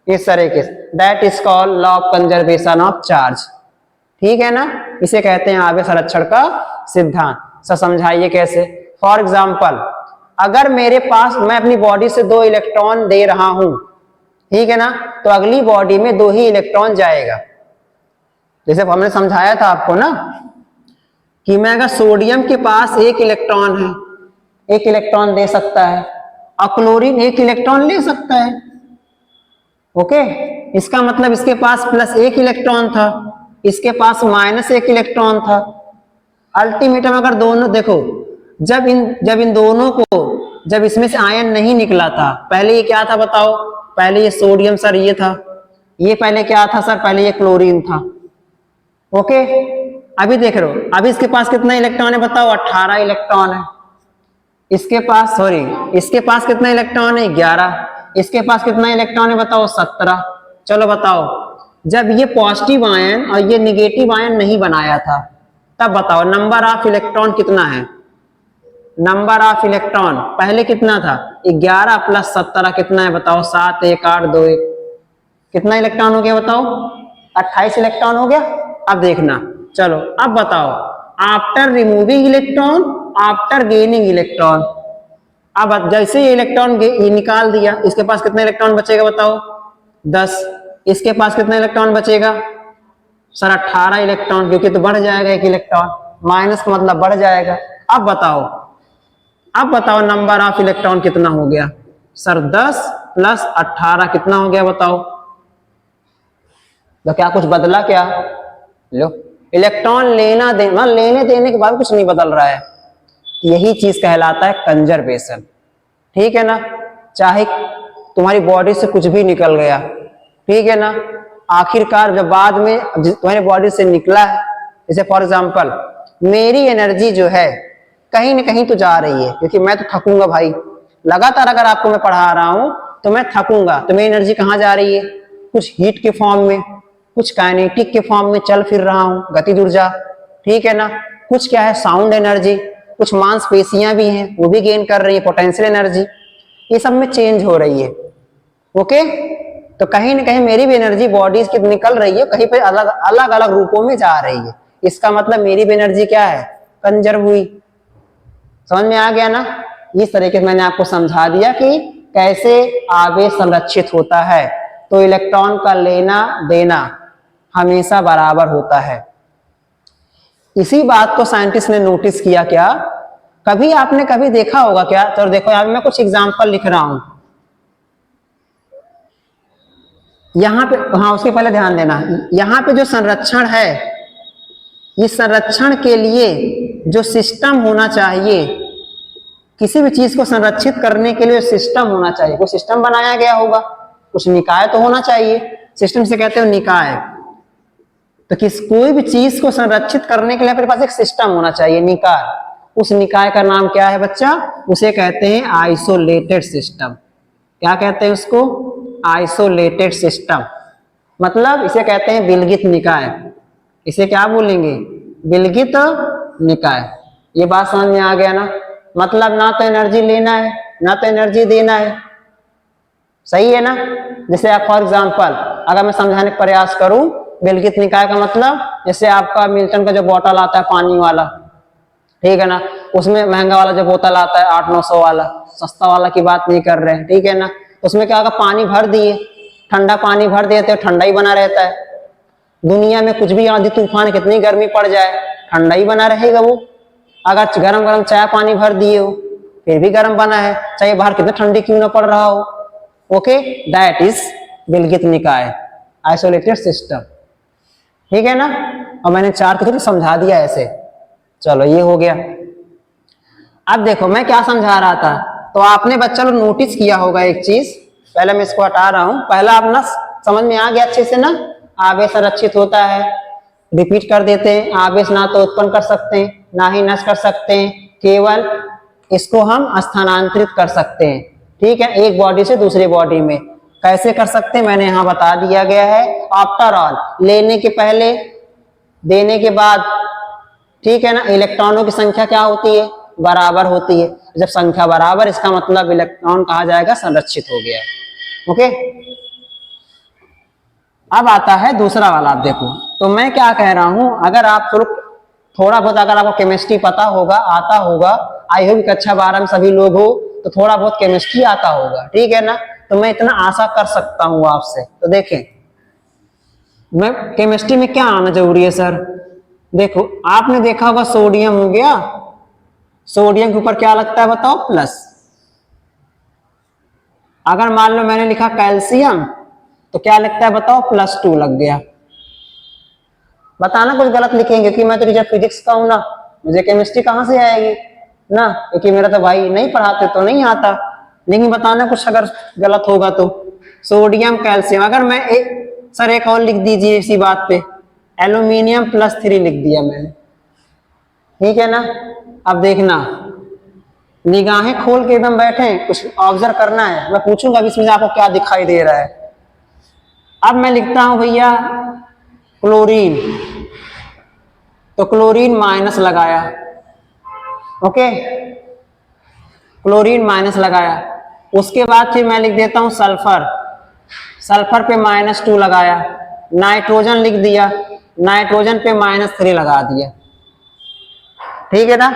इस तरीके से। That is called law of conservation of charge, ठीक है ना। इसे कहते हैं आवेश संरक्षण का सिद्धांत। सर समझाइए कैसे। फॉर एग्जाम्पल, अगर मेरे पास, मैं अपनी बॉडी से 2 इलेक्ट्रॉन दे रहा हूं, ठीक है ना, तो अगली बॉडी में 2 ही इलेक्ट्रॉन जाएगा। जैसे हमने समझाया था आपको ना, कि मैं अगर सोडियम के पास 1 इलेक्ट्रॉन है, 1 इलेक्ट्रॉन दे सकता है, और क्लोरीन 1 इलेक्ट्रॉन ले सकता है, ओके। इसका मतलब इसके पास +1 इलेक्ट्रॉन था, इसके पास -1 इलेक्ट्रॉन था। अल्टीमेटम अगर दोनों देखो, जब इन दोनों को, जब इसमें से आयन नहीं निकला था, पहले ये क्या था बताओ, पहले ये सोडियम सर ये था, ये पहले क्या था सर, पहले ये क्लोरीन था, ओके। अभी देख रहे हो, अभी इसके पास कितना इलेक्ट्रॉन है बताओ, 18 इलेक्ट्रॉन है। इसके पास, सॉरी, इसके पास कितना इलेक्ट्रॉन है, 11। इसके पास कितना इलेक्ट्रॉन है बताओ, 17। चलो बताओ, जब ये पॉजिटिव आयन और ये निगेटिव आयन नहीं बनाया था, तब बताओ नंबर ऑफ इलेक्ट्रॉन कितना है। नंबर ऑफ इलेक्ट्रॉन पहले कितना था, 11 + 17 कितना है बताओ, 7, 1, 8, 2, 1, कितना इलेक्ट्रॉन हो गया बताओ, 28 इलेक्ट्रॉन हो गया। अब देखना, चलो अब बताओ, after removing electron, after gaining electron, अब जैसे ये इलेक्ट्रॉन ये निकाल दिया, इसके पास कितना इलेक्ट्रॉन बचेगा बताओ, 10। इसके पास कितना इलेक्ट्रॉन बचेगा सर, 18 इलेक्ट्रॉन, क्योंकि तो बढ़ जाएगा 1 इलेक्ट्रॉन, माइनस का मतलब बढ़ जाएगा। अब बताओ नंबर ऑफ इलेक्ट्रॉन कितना हो गया सर, 10 + 18 कितना हो गया बताओ। तो क्या कुछ बदला क्या, लो इलेक्ट्रॉन लेना देना, लेने देने के बाद कुछ नहीं बदल रहा है। यही चीज कहलाता है कंजर्वेशन, ठीक है ना। चाहे तुम्हारी बॉडी से कुछ भी निकल गया, ठीक है ना, आखिरकार जब बाद में तुम्हारी बॉडी से निकला है, जैसे फॉर एग्जांपल मेरी एनर्जी जो है कहीं ना कहीं तो जा रही है, क्योंकि मैं तो थकूंगा भाई, लगातार अगर आपको मैं पढ़ा रहा हूं तो मैं थकूंगा, तो मेरी एनर्जी कहाँ जा रही है, कुछ हीट के फॉर्म में, कुछ काइनेटिक के फॉर्म में चल फिर रहा हूं, गतिज ऊर्जा, ठीक है ना, कुछ क्या है साउंड एनर्जी, कुछ मांसपेशियां भी हैं वो भी गेन कर रही है, पोटेंशियल एनर्जी, ये सब में चेंज हो रही है। ओके, तो कहीं ना कहीं मेरी भी एनर्जी बॉडी की निकल रही है, कहीं पे अलग अलग अलग रूपों में जा रही है, इसका मतलब मेरी भी एनर्जी क्या है, कंजर्व हुई। समझ में आ गया ना। इस तरीके से मैंने आपको समझा दिया कि कैसे आवेश संरक्षित होता है। तो इलेक्ट्रॉन का लेना देना हमेशा बराबर होता है। इसी बात को साइंटिस्ट ने नोटिस किया क्या, कभी आपने कभी देखा होगा क्या, तो देखो यहाँ मैं कुछ एग्जांपल लिख रहा हूं यहाँ पे, हाँ उसके पहले ध्यान देना, यहाँ पे जो संरक्षण है, इस संरक्षण के लिए जो सिस्टम होना चाहिए, किसी भी चीज को संरक्षित करने के लिए सिस्टम होना चाहिए, कोई सिस्टम बनाया गया होगा, कुछ निकाय तो होना चाहिए, सिस्टम से कहते हो निकाय। तो कोई भी चीज को संरक्षित करने के लिए अपने पास एक सिस्टम होना चाहिए, निकाय। उस निकाय का नाम क्या है बच्चा, उसे कहते हैं आइसोलेटेड सिस्टम। क्या कहते हैं उसको, आइसोलेटेड सिस्टम, मतलब इसे कहते हैं विलगित निकाय। इसे क्या बोलेंगे, विलगित निकाय। ये बात समझ में आ गया ना, मतलब ना तो एनर्जी लेना है ना तो एनर्जी देना है, सही है ना। जैसे आप फॉर एग्जांपल अगर मैं समझाने का प्रयास करूं, विलगित निकाय का मतलब जैसे आपका मिल्टन का जो बोतल आता है पानी वाला, ठीक है ना, उसमें महंगा वाला जो बोतल आता है 800-900 वाला, सस्ता वाला की बात नहीं कर रहे हैं, ठीक है ना। उसमें क्या होगा, पानी भर दिए, ठंडा पानी भर दिए तो ठंडा ही बना रहता है। दुनिया में कुछ भी आंधी तूफान कितनी गर्मी पड़ जाए ठंडा ही बना रहेगा वो। अगर गरम गरम चाय पानी भर दिए हो फिर भी गर्म बना है, चाहे बाहर कितना ठंडी क्यों ना पड़ रहा हो। ओके, दैट इज विलगित निकाय, आइसोलेटेड सिस्टम, ठीक है ना। और मैंने 4 के थ्रू समझा दिया ऐसे, चलो ये हो गया। अब देखो मैं क्या समझा रहा था, तो आपने बच्चा लोग नोटिस किया होगा एक चीज, पहले मैं इसको हटा रहा हूं, पहला अपना समझ में आ गया अच्छे से ना, आवेश संरक्षित होता है। रिपीट कर देते हैं, आवेश ना तो उत्पन्न कर सकते हैं ना ही नष्ट कर सकते हैं, केवल इसको हम स्थानांतरित कर सकते हैं, ठीक है, एक बॉडी से दूसरी बॉडी में। कैसे कर सकते हैं मैंने यहाँ बता दिया गया है। आफ्टर ऑल, लेने के पहले देने के बाद, ठीक है ना, इलेक्ट्रॉनों की संख्या क्या होती है, बराबर होती है। जब संख्या बराबर, इसका मतलब इलेक्ट्रॉन कहा जाएगा संरक्षित हो गया। ओके, अब आता है दूसरा वाला। आप देखो तो मैं क्या कह रहा हूं, अगर आप थोड़ा बहुत अगर आपको केमिस्ट्री पता होगा, आता होगा, आई होप कक्षा 12 में सभी लोग हो, तो थोड़ा बहुत केमिस्ट्री आता होगा, ठीक है ना। तो मैं इतना आशा कर सकता हूं आपसे। तो देखें, मैं केमिस्ट्री में क्या आना जरूरी है सर, देखो आपने देखा होगा सोडियम हो गया, सोडियम के ऊपर क्या लगता है बताओ, प्लस। अगर मान लो मैंने लिखा कैल्शियम, तो क्या लगता है बताओ, +2 लग गया। बताना कुछ गलत लिखेंगे, क्योंकि मैं तो टीचर फिजिक्स का हूं ना, मुझे केमिस्ट्री कहां से आएगी ना, क्योंकि मेरा तो भाई नहीं पढ़ाते तो नहीं आता। लेकिन बताना कुछ अगर गलत होगा तो। सोडियम कैल्शियम, अगर मैं सर एक और लिख दीजिए इसी बात पे, एल्यूमिनियम +3 लिख दिया मैंने, ठीक है ना। अब देखना, निगाहें खोल के एकदम बैठे, कुछ ऑब्जर्व करना है, मैं पूछूंगा इसमें आपको क्या दिखाई दे रहा है। अब मैं लिखता हूं भैया क्लोरीन, तो क्लोरीन माइनस लगाया, ओके, क्लोरीन माइनस लगाया। उसके बाद फिर मैं लिख देता हूं सल्फर, सल्फर पे -2 लगाया। नाइट्रोजन लिख दिया, नाइट्रोजन पे -3 लगा दिया, ठीक है ना।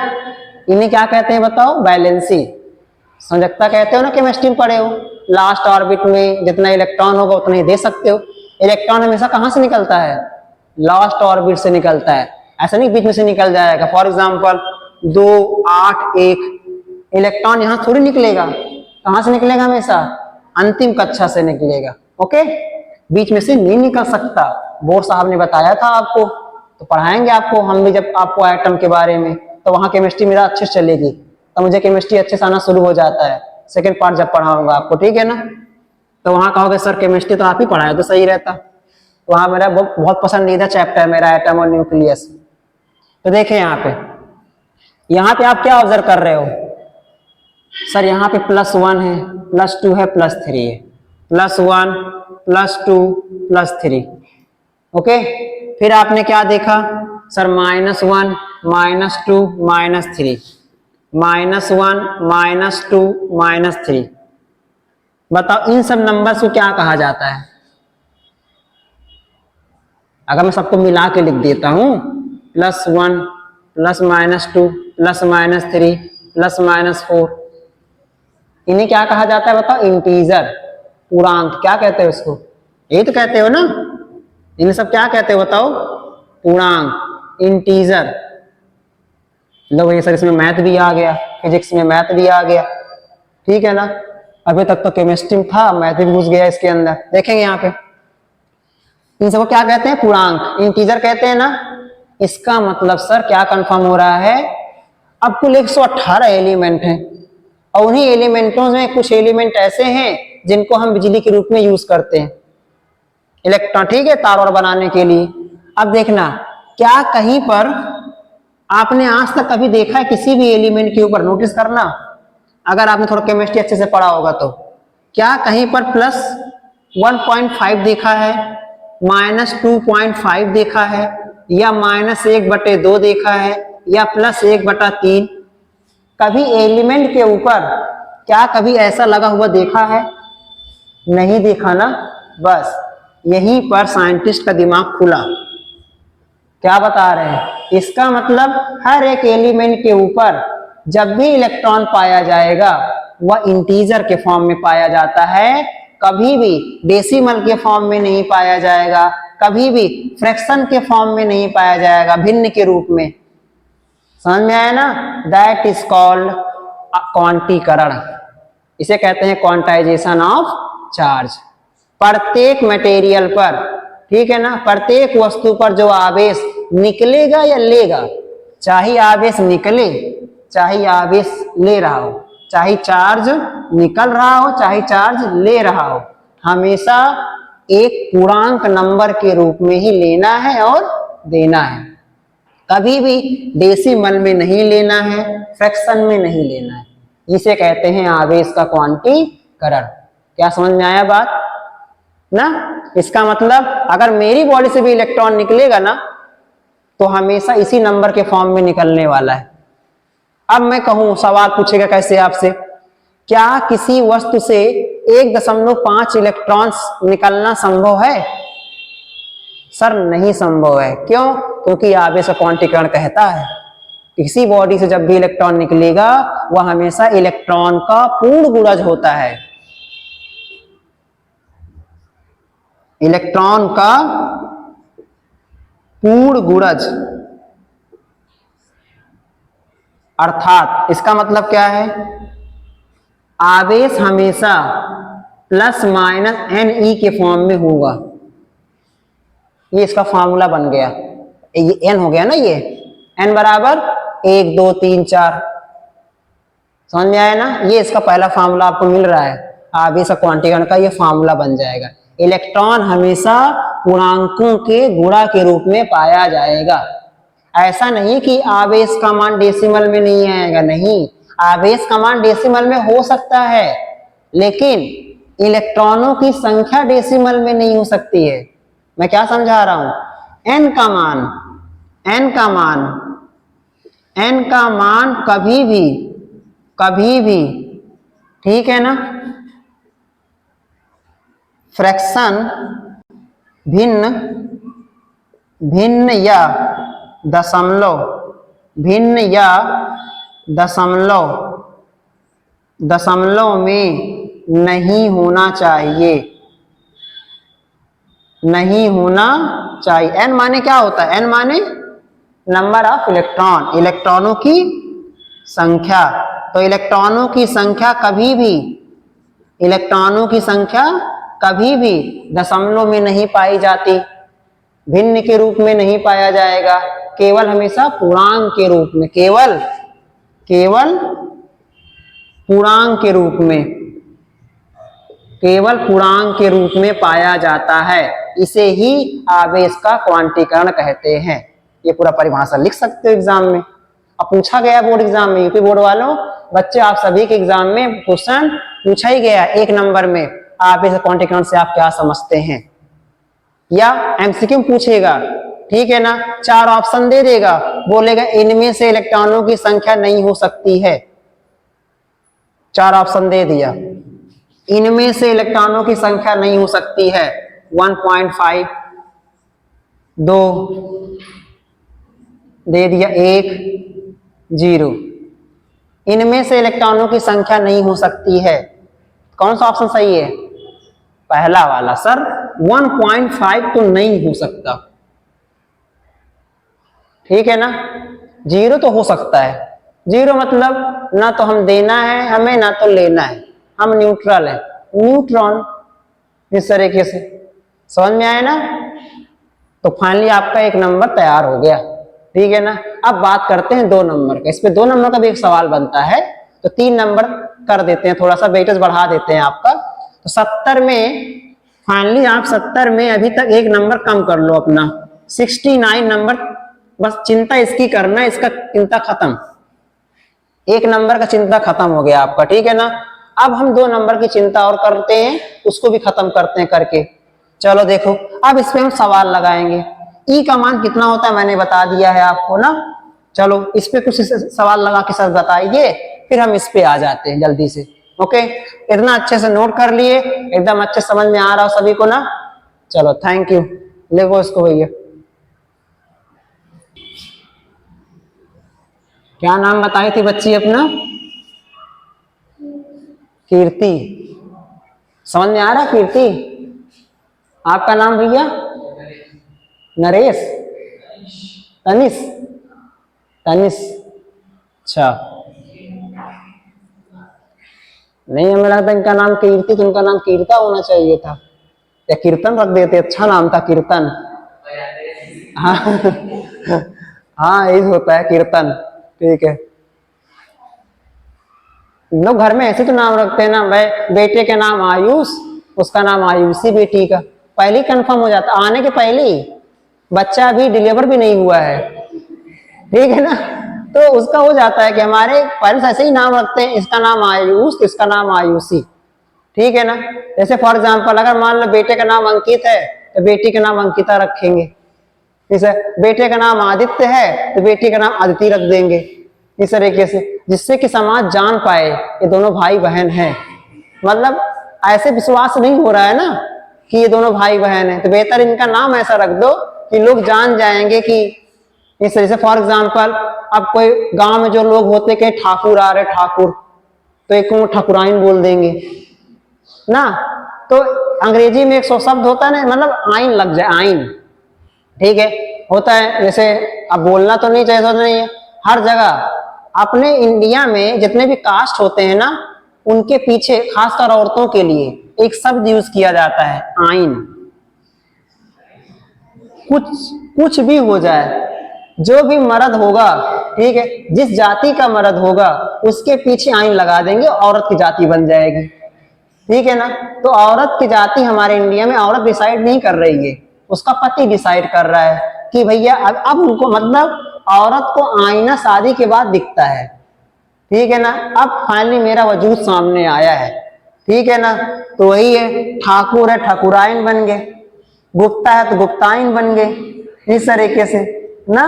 इन्हें क्या कहते हैं बताओ, वैलेंसी संयोजकता कहते हो ना, केमिस्ट्री में पढ़े हो। लास्ट ऑर्बिट में जितना इलेक्ट्रॉन होगा उतना ही दे सकते हो। इलेक्ट्रॉन हमेशा कहां से निकलता है, लास्ट ऑर्बिट से निकलता है, ऐसा नहीं बीच में से निकल जाएगा। फॉर एग्जांपल 2, 8, 1, इलेक्ट्रॉन यहां थोड़ी निकलेगा, कहां से निकलेगा, हमेशा अंतिम कक्षा से निकलेगा। ओके, बीच में से नहीं निकल सकता, बोर साहब ने बताया था आपको, तो पढ़ाएंगे आपको हम भी जब आपको एटम के बारे में, तो वहां केमिस्ट्री मेरा अच्छे से चलेगी, तो मुझे केमिस्ट्री अच्छे से आना शुरू हो जाता है सेकंड पार्ट जब पढ़ाऊंगा आपको, ठीक है ना। तो वहां कहोगे सर केमिस्ट्री तो आप ही पढ़ाए तो सही रहता। वहां मेरा बहुत पसंदीदा चैप्टर है मेरा एटम और न्यूक्लियस। तो देखें यहाँ पे आप क्या ऑब्जर्व कर रहे हो सर, यहाँ पे +1 है, +2 है, +3 है, +1 +2 +3। ओके, फिर आपने क्या देखा सर, -1 -2 -3, -1 -2 -3। बताओ इन सब नंबर्स को क्या कहा जाता है? अगर मैं सबको मिला के लिख देता हूं, +1 +-2 +-3 +-4, इन्हें क्या कहा जाता है बताओ? इंटीजर, पूर्णांक। क्या कहते हैं उसको? यही तो कहते हो ना, इन्हें सब क्या कहते हो बताओ? पूर्णांक, इंटीजर। लो ये सर, इसमें मैथ भी आ गया, फिजिक्स में मैथ भी आ गया, ठीक है ना। अभी तक तो केमिस्ट्री में था, मैथ भी घुस गया इसके अंदर। देखेंगे यहाँ पे इन सबको क्या कहते हैं? पूर्णांक, इंटीजर कहते हैं ना। इसका मतलब सर क्या कंफर्म हो रहा है, अब कुल 118 एलिमेंट हैं और उन्हीं एलिमेंटों में कुछ एलिमेंट ऐसे हैं जिनको हम बिजली के रूप में यूज करते हैं, इलेक्ट्रॉन, ठीक है, तार और बनाने के लिए। अब देखना, क्या कहीं पर आपने आज तक कभी देखा है किसी भी एलिमेंट के ऊपर, नोटिस करना, अगर आपने थोड़ा केमिस्ट्री अच्छे से पढ़ा होगा तो, क्या कहीं पर +1.5 देखा है, -2.5 देखा है, या -1/2 देखा है, या +1/3? कभी एलिमेंट के ऊपर क्या कभी ऐसा लगा हुआ देखा है? नहीं देखा ना। बस यहीं पर साइंटिस्ट का दिमाग खुला। क्या बता रहे हैं? इसका मतलब हर एक एलिमेंट के ऊपर जब भी इलेक्ट्रॉन पाया जाएगा वह इंटीजर के फॉर्म में पाया जाता है, कभी भी डेसिमल के फॉर्म में नहीं पाया जाएगा, कभी भी फ्रैक्शन के फॉर्म में नहीं पाया जाएगा, भिन्न के रूप में। समझ में आया ना? दैट इज कॉल्ड क्वांटीकरण। इसे कहते हैं क्वांटाइजेशन ऑफ चार्ज। प्रत्येक मटेरियल पर, ठीक है ना, प्रत्येक वस्तु पर जो आवेश निकलेगा या लेगा, चाहे आवेश निकले चाहे आवेश ले रहा हो, चाहे चार्ज निकल रहा हो चाहे चार्ज ले रहा हो, हमेशा एक पूर्णांक नंबर के रूप में ही लेना है और देना है। कभी भी डेसिमल में नहीं लेना है, फ्रैक्शन में नहीं लेना है। इसे कहते हैं आवेश का क्वांटीकरण। क्या समझ में आया बात ना? इसका मतलब अगर मेरी बॉडी से भी इलेक्ट्रॉन निकलेगा ना तो हमेशा इसी नंबर के फॉर्म में निकलने वाला है। अब मैं कहूं, सवाल पूछेगा कैसे आपसे, क्या किसी वस्तु से 1.5 इलेक्ट्रॉन्स निकलना संभव है? सर नहीं संभव है। क्यों? क्योंकि आवेश का क्वांटीकरण कहता है किसी बॉडी से जब भी इलेक्ट्रॉन निकलेगा वह हमेशा इलेक्ट्रॉन का पूर्ण गुणज होता है, इलेक्ट्रॉन का पूर्ण गुणज। अर्थात इसका मतलब क्या है? आवेश हमेशा ±NE के फॉर्म में होगा। ये इसका फॉर्मूला बन गया, ये n हो गया ना, ये n बराबर 1 2 3 4। समझ में आया ना? ये इसका पहला फॉर्मूला आपको मिल रहा है, आवेश का क्वांटीकरण का ये फॉर्मूला बन जाएगा। इलेक्ट्रॉन हमेशा पूर्णांकों के गुणा के रूप में पाया जाएगा। ऐसा नहीं कि आवेश का मान डेसिमल में नहीं आएगा, नहीं, आवेश का मान डेसिमल में हो सकता है लेकिन इलेक्ट्रॉनों की संख्या डेसिमल में नहीं हो सकती है। मैं क्या समझा रहा हूं? n का मान कभी भी, ठीक है ना, फ्रैक्शन भिन्न या दशमलव में नहीं होना चाहिए, नहीं होना चाहिए। n माने क्या होता है? n माने नंबर ऑफ इलेक्ट्रॉन, इलेक्ट्रॉनों की संख्या। तो इलेक्ट्रॉनों की संख्या कभी भी दशमलव में नहीं पाई जाती, भिन्न के रूप में नहीं पाया जाएगा, केवल हमेशा पूर्णांक के रूप में, केवल पूर्णांक के रूप में पाया जाता है। इसे ही आवेश का क्वांटीकरण कहते हैं। ये पूरा परिभाषा लिख सकते हो एग्जाम में। अब पूछा गया बोर्ड एग्जाम में, यूपी बोर्ड वालों बच्चे आप सभी के एग्जाम में क्वेश्चन पूछा ही गया 1 नंबर में, आप इस कॉन्टेक्ट अकाउंट से आप क्या समझते हैं, या एमसीक्यू पूछेगा, ठीक है ना, 4 ऑप्शन दे देगा, बोलेगा इनमें से इलेक्ट्रॉनों की संख्या नहीं हो सकती है, 4 ऑप्शन दे दिया, इनमें से इलेक्ट्रॉनों की संख्या नहीं हो सकती है, 1.5, 2 दे दिया, 1, 0, इनमें से इलेक्ट्रॉनों की संख्या नहीं हो सकती है। कौन सा ऑप्शन सही है? पहला वाला सर, 1.5 तो नहीं हो सकता, ठीक है ना, 0 तो हो सकता है। 0 मतलब ना तो हम देना है हमें ना तो लेना है, हम न्यूट्रल है, न्यूट्रॉन, इस तरीके से। समझ में आया ना? तो फाइनली आपका 1 नंबर तैयार हो गया, ठीक है ना। अब बात करते हैं 2 नंबर का। इस पे 2 नंबर का भी एक सवाल बनता है, तो 3 नंबर कर देते हैं, थोड़ा सा वेटेज बढ़ा देते हैं आपका। तो 70 में फाइनली आप 70 में अभी तक 1 नंबर कम कर लो अपना, 69 नंबर, बस चिंता इसकी करना, इसका चिंता खत्म, 1 नंबर का चिंता खत्म हो गया आपका, ठीक है ना। अब हम 2 नंबर की चिंता और करते हैं, उसको भी खत्म करते हैं करके। चलो देखो, अब इस पे हम सवाल लगाएंगे। ई का मान कितना होता है मैंने बता दिया है आपको ना। चलो इस पे कुछ सवाल लगा के सर बताइए, फिर हम इस पे आ जाते हैं जल्दी से। ओके, इतना अच्छे से नोट कर लिए, एकदम अच्छे समझ में आ रहा हो सभी को ना। चलो थैंक यू, लिखो इसको भैया। क्या नाम बताई थी बच्ची अपना? कीर्ति। समझ में आ रहा कीर्ति? आपका नाम भैया? नरेश, तनिष, तनिष, अच्छा। नहीं, हमें लगता इनका नाम कीर्ति, तो इनका नाम कीर्ता होना चाहिए था, या कीर्तन रख देते, अच्छा नाम था कीर्तन। हाँ हाँ, यही होता है कीर्तन, ठीक है। लोग घर में ऐसे तो नाम रखते हैं ना भाई, बेटे का नाम आयुष, उसका नाम आयुषी बेटी का, पहले ही कंफर्म हो जाता, आने के पहले ही, बच्चा अभी डिलीवर भी नहीं हुआ है, ठीक है ना, तो उसका हो जाता है कि हमारे पेरेंट्स ऐसे ही नाम रखते हैं, इसका नाम आयुष, इसका नाम आयुषी, ठीक है ना। जैसे फॉर एग्जाम्पल अगर मान लो बेटे का नाम अंकित है तो बेटी का नाम अंकिता रखेंगे, जैसे बेटे का नाम आदित्य है तो बेटी का नाम आदिति रख देंगे, इस तरीके से, जिससे कि समाज जान पाए ये दोनों भाई बहन हैं। मतलब ऐसे विश्वास नहीं हो रहा है ना कि ये दोनों भाई बहन हैं, तो बेहतर इनका नाम ऐसा रख दो कि लोग जान जाएंगे कि इस तरह से। फॉर एग्जाम्पल अब कोई गांव में जो लोग होते कि ठाकुर आ रहे ठाकुर, तो एक को ठाकुराइन बोल देंगे ना। तो अंग्रेजी में एक सौ शब्द होता है ना, मतलब आइन लग जाए, आइन, ठीक है, होता है। जैसे अब बोलना तो नहीं चाहिए, तो नहीं है हर जगह। अपने इंडिया में जितने भी कास्ट होते हैं ना, उनके पीछे खासकर औरतों के लिए एक शब्द यूज किया जाता है, आइन। कुछ भी हो जाए, जो भी मर्द होगा, ठीक है, जिस जाति का मर्द होगा उसके पीछे आइन लगा देंगे, औरत की जाति बन जाएगी, ठीक है ना। तो औरत की जाति हमारे इंडिया में औरत डिसाइड नहीं कर रही है, उसका पति डिसाइड कर रहा है कि भैया अब उनको, मतलब औरत को आईना शादी के बाद दिखता है, ठीक है ना। अब फाइनली मेरा वजूद सामने आया है, ठीक है ना। तो वही है, ठाकुर है ठाकुराइन बन गए, गुप्ता है तो गुप्ताइन बन गए, इस तरीके से ना।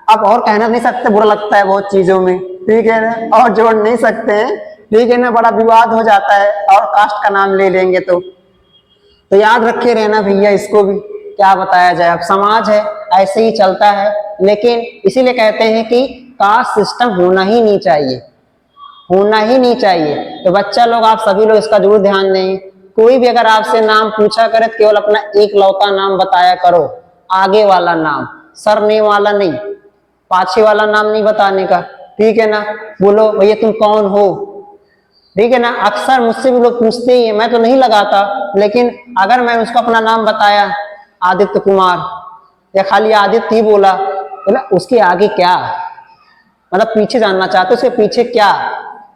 अब और कहना नहीं सकते, बुरा लगता है बहुत चीजों में, ठीक है ना, और जोड़ नहीं सकते हैं, ठीक है ना, बड़ा विवाद हो जाता है और कास्ट का नाम ले लेंगे तो याद रखे रहना भैया इसको भी, क्या बताया जाए, अब समाज है ऐसे ही चलता है। लेकिन इसीलिए कहते हैं कि कास्ट सिस्टम होना ही नहीं चाहिए, होना ही नहीं चाहिए। तो बच्चा लोग, आप सभी लोग इसका जरूर ध्यान दें। कोई भी अगर आपसे नाम पूछा करे तो केवल अपना एक लौता नाम बताया करो, आगे वाला नाम, सरनेम वाला नहीं, पाछे वाला नाम नहीं बताने का, ठीक है ना। बोलो भैया तुम कौन हो, ठीक है ना। अक्सर मुझसे भी लोग पूछते ही है, मैं तो नहीं लगाता, लेकिन अगर मैं उसको अपना नाम बताया आदित्य कुमार, या खाली आदित्य ही बोला, तो ना उसके आगे क्या, मतलब पीछे जानना चाहते उसके पीछे क्या,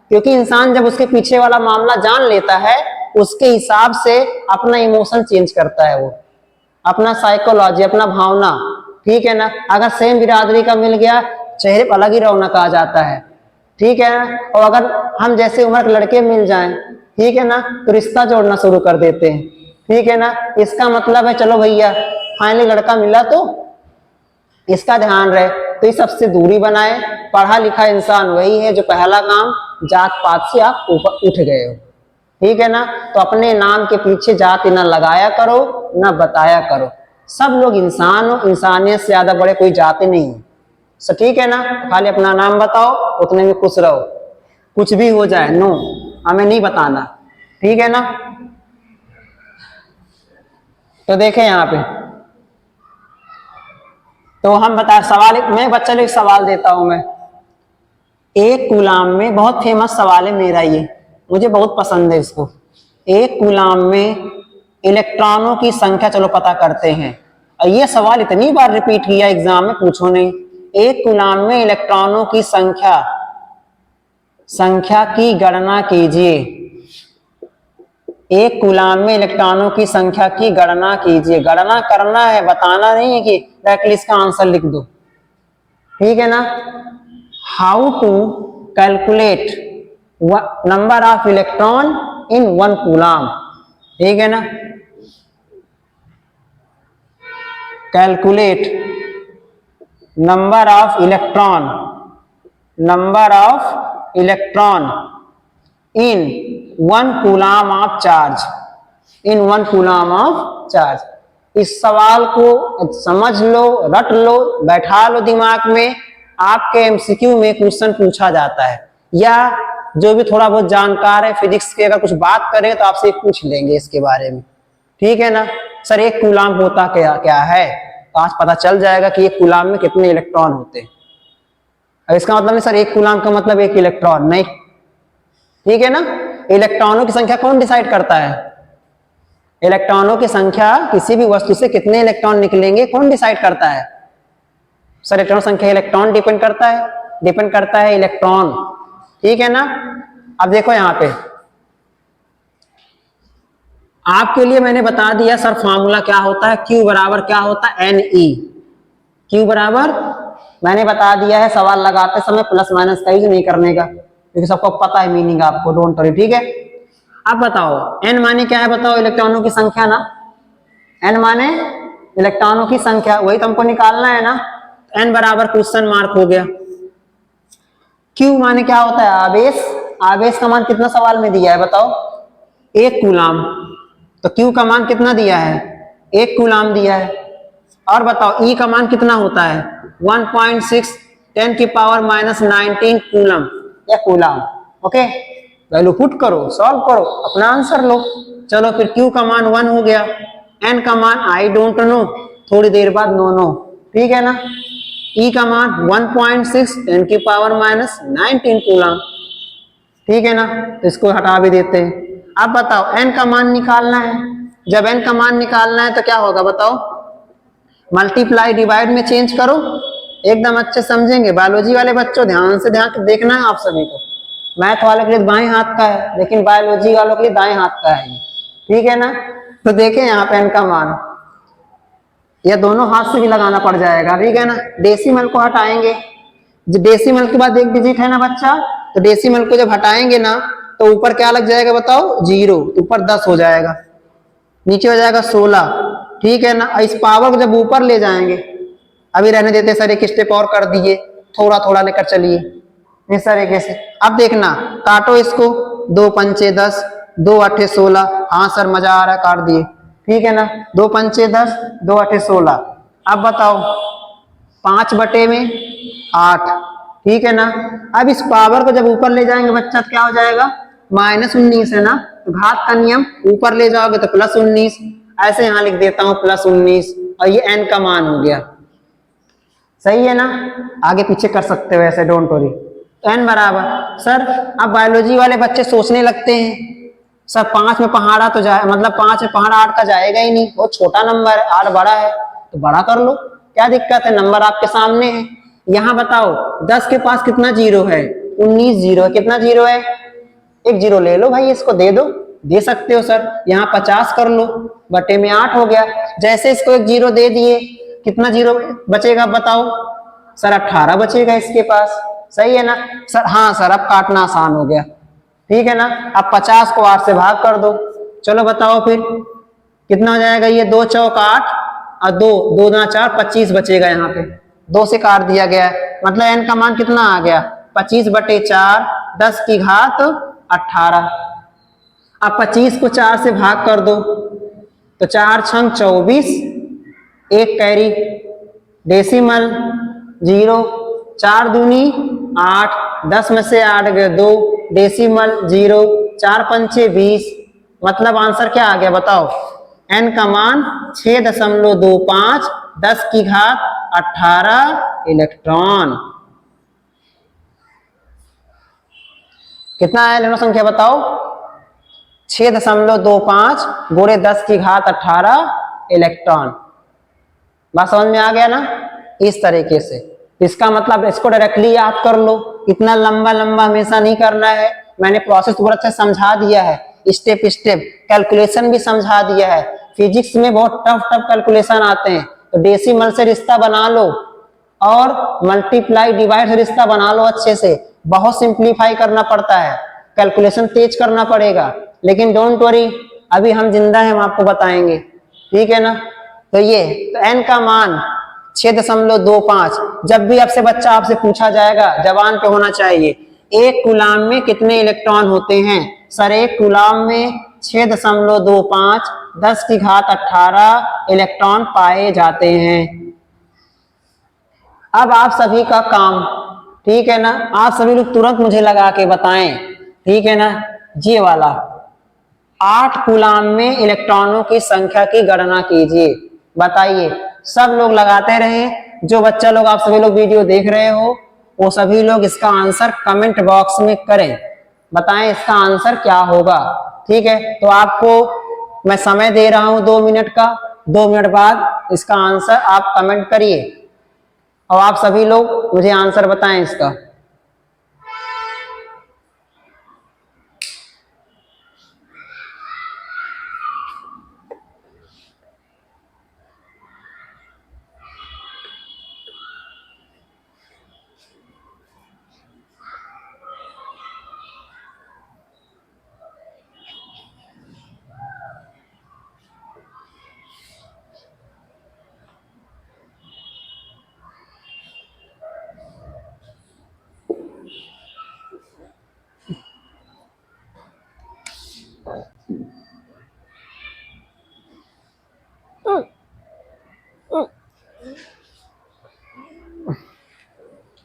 क्योंकि इंसान जब उसके पीछे वाला मामला जान लेता है, उसके हिसाब से अपना इमोशन चेंज करता है, वो अपना साइकोलॉजी, अपना भावना, ठीक है ना। अगर सेम बिरादरी का मिल गया, चेहरे पर अलग ही रौनक आ जाता है, ठीक है ना। और अगर हम जैसे उम्र के लड़के मिल जाएं, ठीक है ना, तो रिश्ता जोड़ना शुरू कर देते हैं, ठीक है ना। इसका मतलब है चलो भैया फाइनली लड़का मिला तो इसका ध्यान रहे, तो इस सबसे दूरी बनाए। पढ़ा लिखा इंसान वही है जो पहला काम जात पात से आप ऊपर उठ गए हो, ठीक है ना। तो अपने नाम के पीछे जाति ना लगाया करो, ना बताया करो। सब लोग इंसान हो, इंसानियत से ज्यादा बड़े कोई जाति नहीं है, सो ठीक है ना। खाली अपना नाम बताओ, उतने में खुश रहो, कुछ भी हो जाए नो, हमें नहीं बताना, ठीक है ना। तो देखें यहाँ पे, तो हम बता सवाल, मैं बच्चा लोग सवाल देता हूं मैं। एक कूलाम में, बहुत फेमस सवाल है मेरा ये, मुझे बहुत पसंद है इसको। एक कूलाम में इलेक्ट्रॉनों की संख्या, चलो पता करते हैं। और ये सवाल इतनी बार रिपीट किया एग्जाम में, पूछो नहीं। एक कूलाम में इलेक्ट्रॉनों की संख्या की गणना कीजिए। एक कूलाम में इलेक्ट्रॉनों की संख्या की गणना कीजिए। गणना करना है, बताना नहीं है कि डायरेक्टली इसका आंसर लिख दो, ठीक है ना। How to calculate number of electron in one coulomb, ठीक है ना। Calculate number of electron in one coulomb of charge, in one coulomb of charge. इस सवाल को समझ लो, रट लो, बैठा लो दिमाग में। आपके एमसीक्यू में क्वेश्चन पूछा जाता है, या जो भी थोड़ा बहुत जानकार है फिजिक्स के, अगर कुछ बात करे तो आपसे पूछ लेंगे इसके बारे में, ठीक है ना। सर एक कूलाम होता क्या क्या है, तो आज पता चल जाएगा कि एक कूलाम में कितने इलेक्ट्रॉन होते हैं। अब इसका मतलब नहीं सर एक कूलाम का मतलब एक इलेक्ट्रॉन, नहीं, ठीक है ना। इलेक्ट्रॉनों की संख्या कौन डिसाइड करता है? इलेक्ट्रॉनों की संख्या, किसी भी वस्तु से कितने इलेक्ट्रॉन निकलेंगे कौन डिसाइड करता है? सर इलेक्ट्रॉन संख्या इलेक्ट्रॉन डिपेंड करता है इलेक्ट्रॉन, ठीक है ना। अब देखो यहां पे आपके लिए मैंने बता दिया सर फॉर्मूला क्या होता है, Q बराबर क्या होता है Ne। Q बराबर मैंने बता दिया है, सवाल लगाते समय प्लस माइनस का यूज नहीं करने का, क्योंकि सबको पता है मीनिंग, आपको डोंट वरी, ठीक है। अब बताओ n माने क्या है, बताओ इलेक्ट्रॉनों की संख्या ना, n माने इलेक्ट्रॉनों की संख्या, वही तो हमको निकालना है ना। n बराबर क्वेश्चन मार्क हो गया। Q माने क्या होता है, आवेश। आवेश का मान कितना सवाल में दिया है बताओ, एक कूलाम। तो Q का मान कितना दिया है, एक कूलाम दिया है। और बताओ E का मान कितना होता है, 1.6 10⁻⁻19 कूलम या कूलाम। ओके, वैल्यू पुट करो, सॉल्व करो, अपना आंसर लो। चलो फिर Q का मान 1 हो गया, N का मान आई डोंट नो, थोड़ी देर बाद नो, ठीक है ना। E का मान 1.6 10⁻⁻19 कूलम, ठीक है ना। तो इसको हटा भी देते हैं। अब बताओ n का मान निकालना है। जब n का मान निकालना है तो क्या होगा बताओ, मल्टीप्लाई डिवाइड में चेंज करो, एकदम अच्छे समझेंगे। बायोलॉजी वाले बच्चों ध्यान से देखना है आप सभी को। मैथ वालों के लिए बाएं हाथ का है, लेकिन बायोलॉजी वालों के लिए दाएं हाथ का है, ठीक है ना। तो देखें यहाँ पे n का मान, यह दोनों हाथ से भी लगाना पड़ जाएगा, ठीक है ना। डेसिमल को हटाएंगे, डेसिमल के बाद एक डिजिट है ना बच्चा, तो डेसिमल को जब हटाएंगे ना तो ऊपर क्या लग जाएगा बताओ, 0, ऊपर 10 हो जाएगा, नीचे हो जाएगा 16, ठीक है ना। इस पावर को जब ऊपर ले जाएंगे, अभी रहने देते सर, एक स्टेप और कर दिए, थोड़ा थोड़ा लेकर चलिए इस तरीके से। अब देखना, काटो इसको, 2 पंचे 10, 2 अठे 16। हाँ सर मजा आ रहा है, काट दिए, ठीक है ना। 2 पंचे 10, 2 अठे 16। अब बताओ 5/8, ठीक है ना। अब इस पावर को जब ऊपर ले जाएंगे बच्चा तो क्या हो जाएगा, -19 है ना, तो घात का नियम, ऊपर ले जाओगे तो +19। ऐसे यहां लिख देता हूं +19, और ये n का मान हो गया, सही है ना। आगे पीछे कर सकते हो ऐसे, डोंट वरी। तो n बराबर, सर अब बायोलॉजी वाले बच्चे सोचने लगते हैं सर 5 में पहाड़ा तो जाए, मतलब 5 में पहाड़ा 8 का जाएगा ही नहीं, बहुत छोटा नंबर है, 8 बड़ा है, तो बड़ा कर लो, क्या दिक्कत है, नंबर आपके सामने है। यहां बताओ 10 के पास कितना 0 है, 19 0 है, कितना 0 है, एक 0 ले लो भाई, इसको दे दो, दे सकते हो सर। यहाँ 50 कर लो, बटे में 8 हो गया। जैसे इसको एक 0 दे दिए, कितना जीरो बचेगा बताओ सर? 18 बचेगा इसके पास, सही है ना सर? हाँ सर, अब काटना आसान हो गया, ठीक है ना। अब 50 को 8 से भाग कर दो, चलो बताओ फिर कितना हो जाएगा? ये 2 चौक 8 और 2 2 दूना 4, 25 बचेगा। यहाँ पे 2 से काट दिया गया है, मतलब एन का मान कितना आ गया? 25/4 10 की घात 18। अब 25 को 4 से भाग कर दो तो 4 छंग 24, एक कैरी डेसिमल 0, 4 दूनी 8, 10 में से 8 गए 2, डेसिमल 0, 4 पंचे 20। मतलब आंसर क्या आ गया बताओ? एन का मान 6.25 10 की घात 18 इलेक्ट्रॉन। कितना है इलेक्ट्रॉन संख्या बताओ? 6.25 गुणे 10 की घात 18 इलेक्ट्रॉन। बात समझ में आ गया ना? इस तरीके से इसका मतलब इसको डायरेक्टली याद कर लो, इतना लंबा लंबा हमेशा नहीं करना है। मैंने प्रोसेस पूरा अच्छा समझा दिया है, स्टेप स्टेप कैलकुलेशन भी समझा दिया है। फिजिक्स में बहुत टफ टफ कैलकुलेशन आते हैं, तो डेसिमल से रिश्ता बना लो और मल्टीप्लाई डिवाइड से रिश्ता बना लो अच्छे से। बहुत सिंप्लीफाई करना पड़ता है, कैलकुलेशन तेज करना पड़ेगा, लेकिन डोंट वरी, अभी हम जिंदा हैं, हम आपको बताएंगे, ठीक है ना। तो ये तो एन का मान 6.25। जब भी आपसे बच्चा आपसे पूछा जाएगा, जबान पे होना चाहिए, एक कूलाम में कितने इलेक्ट्रॉन होते हैं? सर एक कूलाम में 6.25 10 की घात 18 इलेक्ट्रॉन पाए जाते हैं। अब आप सभी का काम, ठीक है ना, आप सभी लोग तुरंत मुझे लगा के बताएं, ठीक है ना। ये वाला 8 कूलाम में इलेक्ट्रॉनों की संख्या की गणना कीजिए। बताइए, सब लोग लगाते रहे, जो बच्चा लोग आप सभी लोग वीडियो देख रहे हो वो सभी लोग इसका आंसर कमेंट बॉक्स में करें, बताएं इसका आंसर क्या होगा, ठीक है। तो आपको मैं समय दे रहा हूं 2 मिनट का, 2 मिनट बाद इसका आंसर आप कमेंट करिए और आप सभी लोग मुझे आंसर बताएं इसका।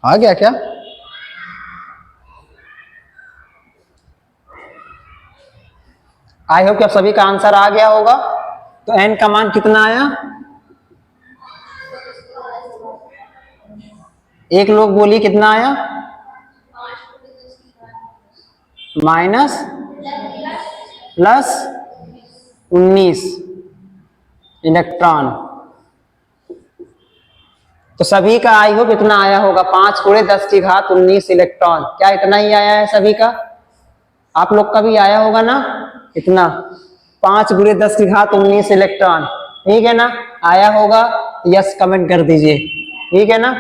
आ गया क्या? आई होप कि आप सभी का आंसर आ गया होगा। तो एन का मान कितना आया? एक लोग बोलिए कितना आया? Minus plus 19 electron. तो सभी का आई होप इतना आया होगा, 5 गुणे 10 की घात 19 इलेक्ट्रॉन। क्या इतना ही आया है सभी का? आप लोग का भी आया होगा ना इतना, 5 गुणे 10 की घात 19 इलेक्ट्रॉन, ठीक है ना। आया होगा यस कमेंट कर दीजिए, ठीक है ना।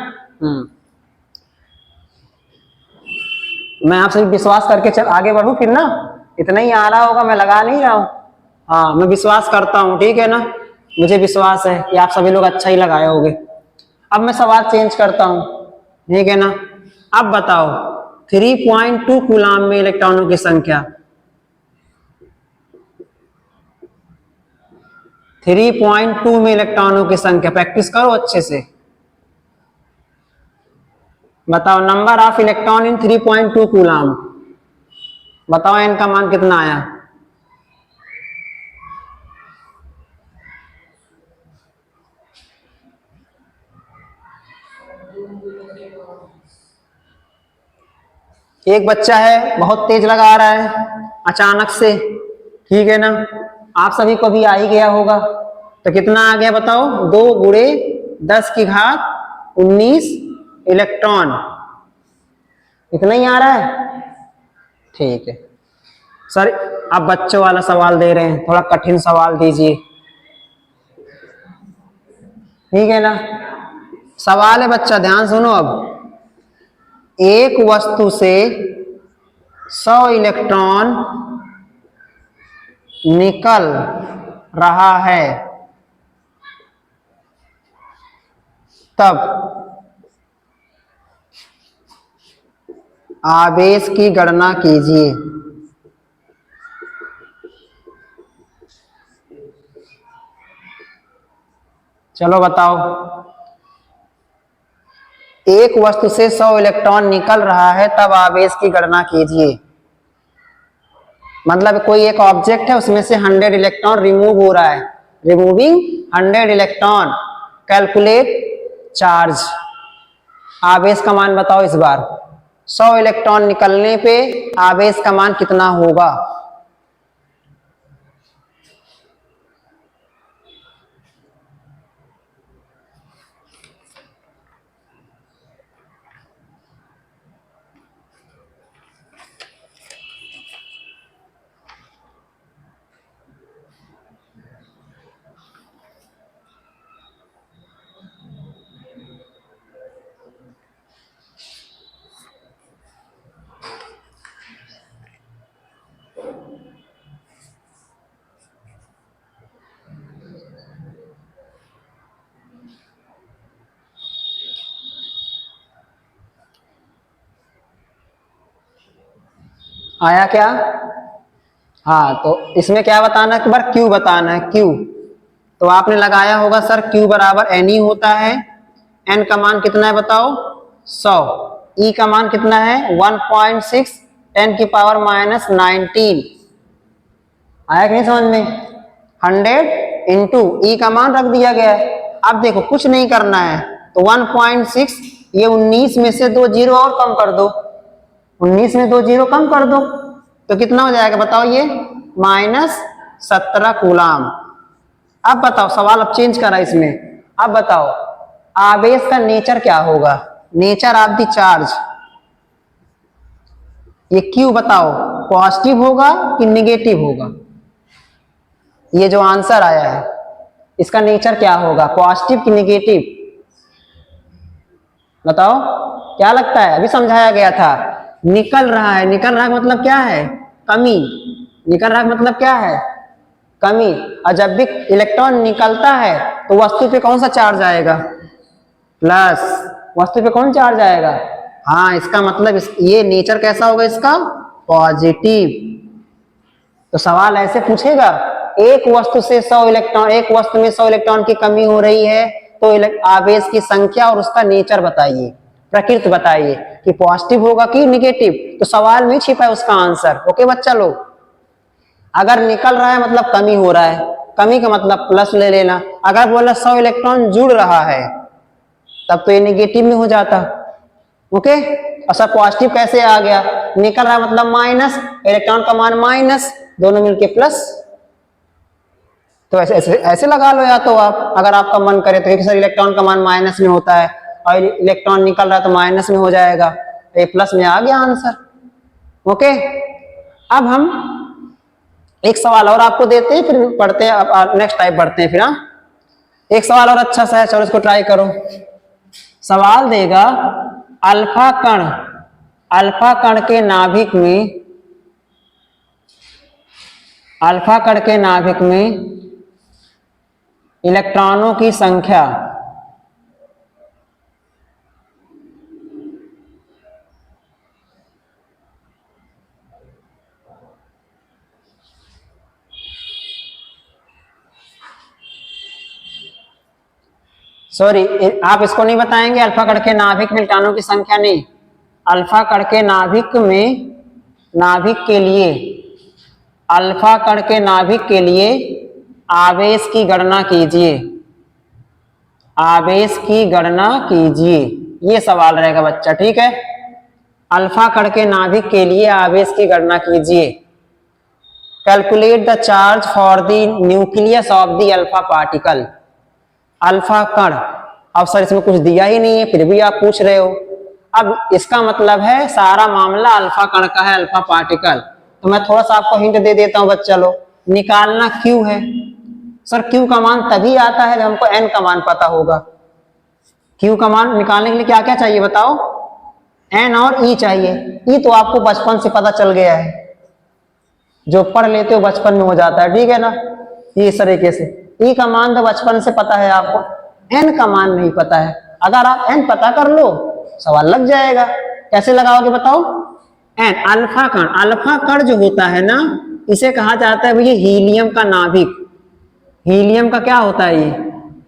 मैं आपसे विश्वास करके चल आगे बढ़ू फिर ना, इतना ही आ रहा होगा, मैं लगा नहीं रहा हूं। हाँ मैं विश्वास करता हूँ, ठीक है ना, मुझे विश्वास है कि आप सभी लोग अच्छा ही लगाए होगे। अब मैं सवाल चेंज करता हूं, ठीक है ना। अब बताओ 3.2 कूलाम में इलेक्ट्रॉनों की संख्या, 3.2 में इलेक्ट्रॉनों की संख्या, प्रैक्टिस करो अच्छे से। बताओ number of electron in 3.2 coulomb, बताओ इनका मान कितना आया? एक बच्चा है बहुत तेज लगा रहा है अचानक से, ठीक है ना, आप सभी को भी आ ही गया होगा। तो कितना आ गया बताओ? 2 गुणे 10 की घात 19 इलेक्ट्रॉन, इतना ही आ रहा है, ठीक है। सर आप बच्चों वाला सवाल दे रहे हैं, थोड़ा कठिन सवाल दीजिए। ठीक है ना। सवाल है बच्चा, ध्यान सुनो। अब एक वस्तु से 100 इलेक्ट्रॉन निकल रहा है, तब आवेश की गणना कीजिए। चलो बताओ, एक वस्तु से 100 इलेक्ट्रॉन निकल रहा है तब आवेश की गणना कीजिए। मतलब कोई एक ऑब्जेक्ट है, उसमें से 100 इलेक्ट्रॉन रिमूव हो रहा है, रिमूविंग 100 इलेक्ट्रॉन, कैलकुलेट चार्ज। आवेश का मान बताओ इस बार। 100 इलेक्ट्रॉन निकलने पे आवेश का मान कितना होगा? आया क्या? हाँ, तो इसमें क्या बताना है, एक बार क्यू बताना है, क्यू। तो आपने लगाया होगा सर क्यू बराबर एन ई होता है। एन का मान कितना है बताओ? 100। ई का मान कितना है? 1.6 10 की पावर -19। आया कि नहीं समझ में? 100 इंटू ई का मान रख दिया गया है। अब देखो कुछ नहीं करना है, तो 1.6, ये 19 में से 2 जीरो और कम कर दो, 19 में 2 जीरो कम कर दो, तो कितना हो जाएगा बताओ? ये -17 कूलाम। अब बताओ, सवाल अब चेंज करा इसमें। अब बताओ आवेश का नेचर क्या होगा? Nature of the charge. ये क्यू बताओ पॉजिटिव होगा कि निगेटिव होगा? ये जो आंसर आया है इसका नेचर क्या होगा, पॉजिटिव कि निगेटिव? बताओ क्या लगता है? अभी समझाया गया था। निकल रहा है, निकल रहा है मतलब क्या है? कमी। निकल रहा है मतलब क्या है? कमी। और जब भी इलेक्ट्रॉन निकलता है तो वस्तु पे कौन सा चार्ज आएगा? प्लस। वस्तु पे कौन चार्ज आएगा? हाँ, इसका मतलब ये नेचर कैसा होगा इसका? पॉजिटिव। तो सवाल ऐसे पूछेगा, एक वस्तु से 100 इलेक्ट्रॉन, एक वस्तु में 100 इलेक्ट्रॉन की कमी हो रही है, तो आवेश की संख्या और उसका नेचर बताइए, प्रकृति बताइए कि पॉजिटिव होगा कि निगेटिव। तो सवाल में छिपा है उसका आंसर। ओके बच्चा लोग, अगर निकल रहा है मतलब कमी हो रहा है, कमी का मतलब प्लस ले लेना। अगर बोला 100 इलेक्ट्रॉन जुड़ रहा है तब तो ये निगेटिव में हो जाता। ओके, और सब पॉजिटिव कैसे आ गया? निकल रहा है मतलब माइनस, इलेक्ट्रॉन का मान माइनस, दोनों मिलके प्लस। तो ऐसे ऐसे ऐसे लगा लो, या तो आप अगर आपका मन करे तो एक सर इलेक्ट्रॉन का मान माइनस में होता है और इलेक्ट्रॉन निकल रहा है तो माइनस में हो जाएगा, तो ये प्लस में आ गया आंसर। ओके, अब हम एक सवाल और आपको देते हैं, फिर पढ़ते हैं, नेक्स्ट टाइप बढ़ते हैं फिर। हाँ, एक सवाल और अच्छा सा है, चलो इसको ट्राई करो। सवाल देगा, अल्फा कण के नाभिक में, अल्फा कण के नाभिक में इलेक्ट्रॉनों की संख्या सॉरी, आप इसको नहीं बताएंगे? अल्फा कण के नाभिक में इलेक्ट्रॉनों की संख्या नहीं, अल्फा कण के नाभिक में, नाभिक के लिए, अल्फा कण के नाभिक के लिए आवेश की गणना कीजिए, आवेश की गणना कीजिए। ये सवाल रहेगा बच्चा, ठीक है। अल्फा कण के नाभिक के लिए आवेश की गणना कीजिए। Calculate the charge for the nucleus of the alpha particle. Alpha कण, अब सर इसमें कुछ दिया ही नहीं है फिर भी आप पूछ रहे हो। अब इसका मतलब है सारा मामला अल्फा कण का है, अल्फा पार्टिकल। तो मैं थोड़ा सा आपको हिंट दे देता हूं बच्चा लोग, निकालना क्यू है, सर क्यू का मान तभी आता है जब हमको एन का मान पता होगा। क्यू का मान निकालने के लिए क्या क्या चाहिए बताओ? एन और ई चाहिए। ई तो आपको बचपन से पता चल गया है, जो पढ़ लेते हो बचपन में हो जाता है, ठीक है ना। ये इस तरीके से ई का मान तो बचपन से पता है आपको, एन का मान नहीं पता है। अगर आप एन पता कर लो सवाल लग जाएगा। कैसे लगाओगे बताओ? एन अल्फा कण जो होता है ना, इसे कहा जाता है भैया हीलियम का नाभिक। हीलियम का क्या होता है? ये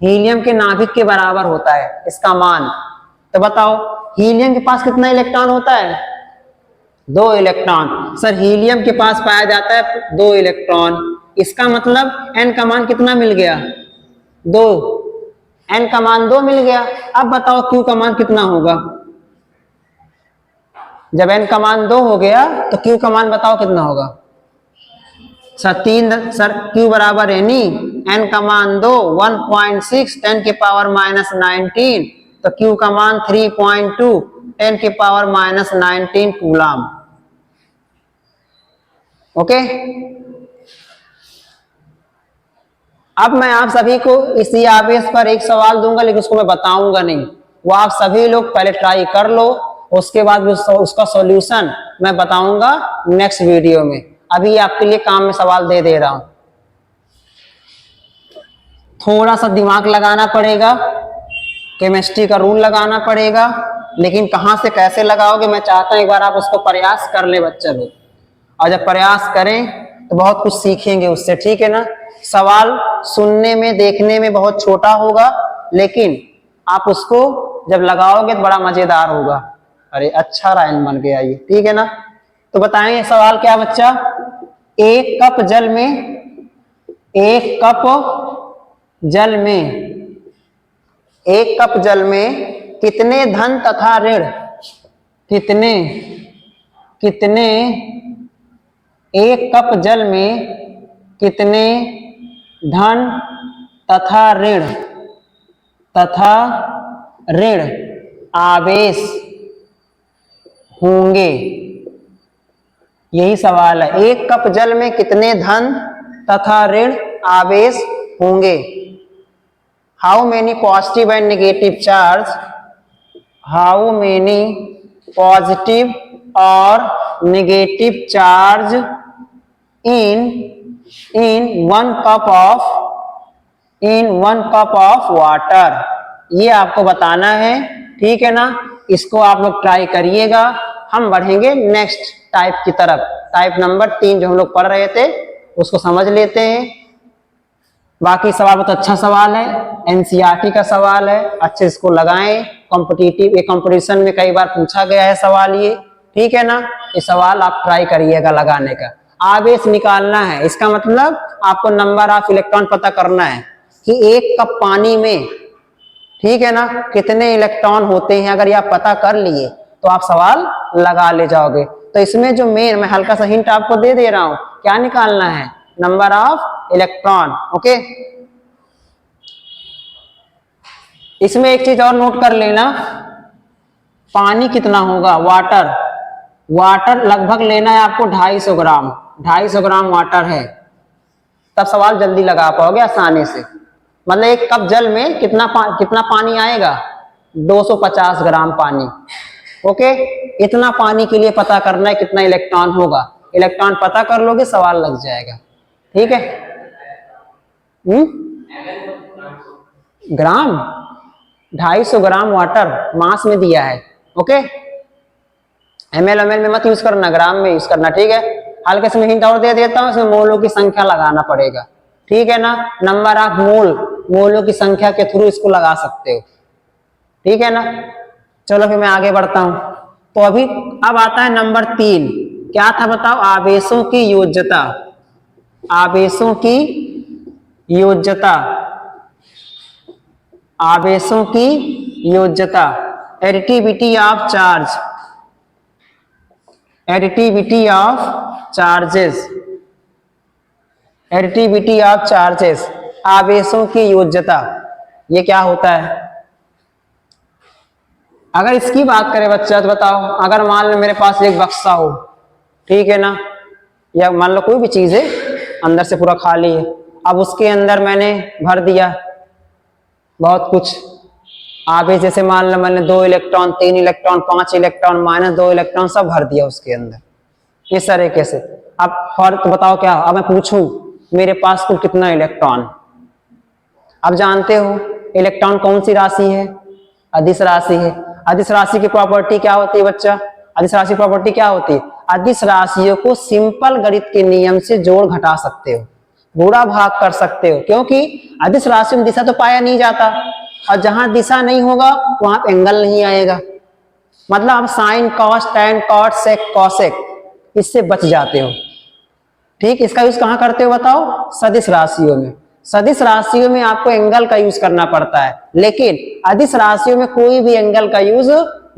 हीलियम के नाभिक के बराबर होता है इसका मान। तो बताओ हीलियम के पास कितना इलेक्ट्रॉन होता है? 2 इलेक्ट्रॉन। सर हीलियम के पास पाया जाता है 2 इलेक्ट्रॉन, इसका मतलब एन का मान कितना मिल गया? 2। एन का मान 2 मिल गया। अब बताओ क्यू का मान कितना होगा? जब एन का मान 2 हो गया तो क्यू का मान बताओ कितना होगा? सर 3। सर क्यू बराबर एनी, एन का मान 2, 1.6 10 की पावर -19, तो क्यू का मान 3.2 10 की पावर -19 कूलम। ओके, अब मैं आप सभी को इसी आवेश पर एक सवाल दूंगा, लेकिन उसको मैं बताऊंगा नहीं। वो आप सभी लोग पहले ट्राई कर लो, उसके बाद उसका सॉल्यूशन मैं बताऊंगा नेक्स्ट वीडियो में। अभी आपके लिए काम में सवाल दे रहा हूं, थोड़ा सा दिमाग लगाना पड़ेगा, केमिस्ट्री का रूल लगाना पड़ेगा, लेकिन कहां से कैसे लगाओगे मैं चाहता हूं एक बार आप उसको प्रयास कर ले बच्चे लोग, और जब प्रयास करें तो बहुत कुछ सीखेंगे उससे, ठीक है ना। सवाल सुनने में देखने में बहुत छोटा होगा, लेकिन आप उसको जब लगाओगे तो बड़ा मजेदार होगा। अरे अच्छा रायन बन गया ये, ठीक है ना। तो बताएं सवाल क्या बच्चा? एक कप जल में, एक कप जल में, एक कप जल में कितने धन तथा ऋण, कितने कितने एक कप जल में कितने धन तथा ऋण आवेश होंगे? यही सवाल है। एक कप जल में कितने धन तथा ऋण आवेश होंगे? How many positive and negative charge, how many positive और negative charge in 1 cup of water, ये आपको बताना है, ठीक है ना। इसको आप लोग ट्राई करिएगा। हम बढ़ेंगे नेक्स्ट टाइप की तरफ। टाइप नंबर 3 जो हम लोग पढ़ रहे थे उसको समझ लेते हैं। बाकी सवाल बहुत अच्छा सवाल है, एनसीईआरटी का सवाल है, अच्छे इसको लगाएं। कॉम्पिटिटिव कंपटीशन में कई बार पूछा गया है सवाल ये, ठीक है ना। ये सवाल आप ट्राई करिएगा लगाने का। आवेश निकालना है, इसका मतलब आपको नंबर ऑफ इलेक्ट्रॉन पता करना है कि एक कप पानी में, ठीक है ना, कितने इलेक्ट्रॉन होते हैं। अगर ये आप पता कर लिए तो आप सवाल लगा ले जाओगे। तो इसमें जो मेन, मैं हल्का सा हिंट आपको दे रहा हूं, क्या निकालना है? Number of electron. ओके, इसमें एक चीज और नोट कर लेना, पानी कितना होगा? वाटर लगभग लेना है आपको 250 ग्राम, 250 ग्राम वाटर है, तब सवाल जल्दी लगा पाओगे आसानी से। मतलब एक कप जल में कितना पानी आएगा? 250 ग्राम पानी। ओके, इतना पानी के लिए पता करना है कितना इलेक्ट्रॉन होगा। इलेक्ट्रॉन पता कर लोगे सवाल लग जाएगा, ठीक है। ग्राम, 250 ग्राम वाटर मास में दिया है। ओके, ml में मत यूज करना, ग्राम में यूज करना, ठीक है। हल्के से मैं हिंट और दे देता हूं, इसमें मोलों की संख्या लगाना पड़ेगा, ठीक है ना। नंबर ऑफ मोलों की संख्या के थ्रू इसको लगा सकते हो, ठीक है ना। चलो फिर मैं आगे बढ़ता हूं। तो अभी अब आता है नंबर 3, क्या था बताओ? आवेशों की योज्यता। आवेशों की योज्यता, आवेशों की योज्यता, additivity of charge, additivity of charges, additivity of charges, आवेशों की योज्यता, ये क्या होता है? अगर इसकी बात करें बच्चा तो बताओ, अगर मान लो मेरे पास एक बक्सा हो, ठीक है ना, या मान लो कोई भी चीज है अंदर से पूरा खाली है, अब उसके अंदर मैंने भर दिया बहुत कुछ आवेश, जैसे मान लो मैंने 2 इलेक्ट्रॉन, 3 इलेक्ट्रॉन, 5 इलेक्ट्रॉन, -2 इलेक्ट्रॉन सब भर दिया उसके अंदर इस तरीके से। अब फर्क बताओ क्या, अब मैं पूछूं मेरे पास कुल कितना इलेक्ट्रॉन। अब जानते हो इलेक्ट्रॉन कौन सी राशि है, अदिश राशि है। अदिश राशि की प्रॉपर्टी क्या होती है बच्चा, अदिश राशि प्रॉपर्टी क्या होती है, अदिश राशियों को सिंपल गणित के नियम से जोड़ घटा सकते हो, गुणा भाग कर सकते हो, क्योंकि अदिश राशि में दिशा तो पाया नहीं जाता, और जहां दिशा नहीं होगा वहां एंगल नहीं आएगा। मतलब आप साइन, कॉस, टैन, कॉट, सेक, कॉसेक इससे बच जाते हो। ठीक, इसका यूज कहां करते हो बताओ, सदिश राशियों में। सदिश राशियों में आपको एंगल का यूज करना पड़ता है, लेकिन अदिश राशियों में कोई भी एंगल का यूज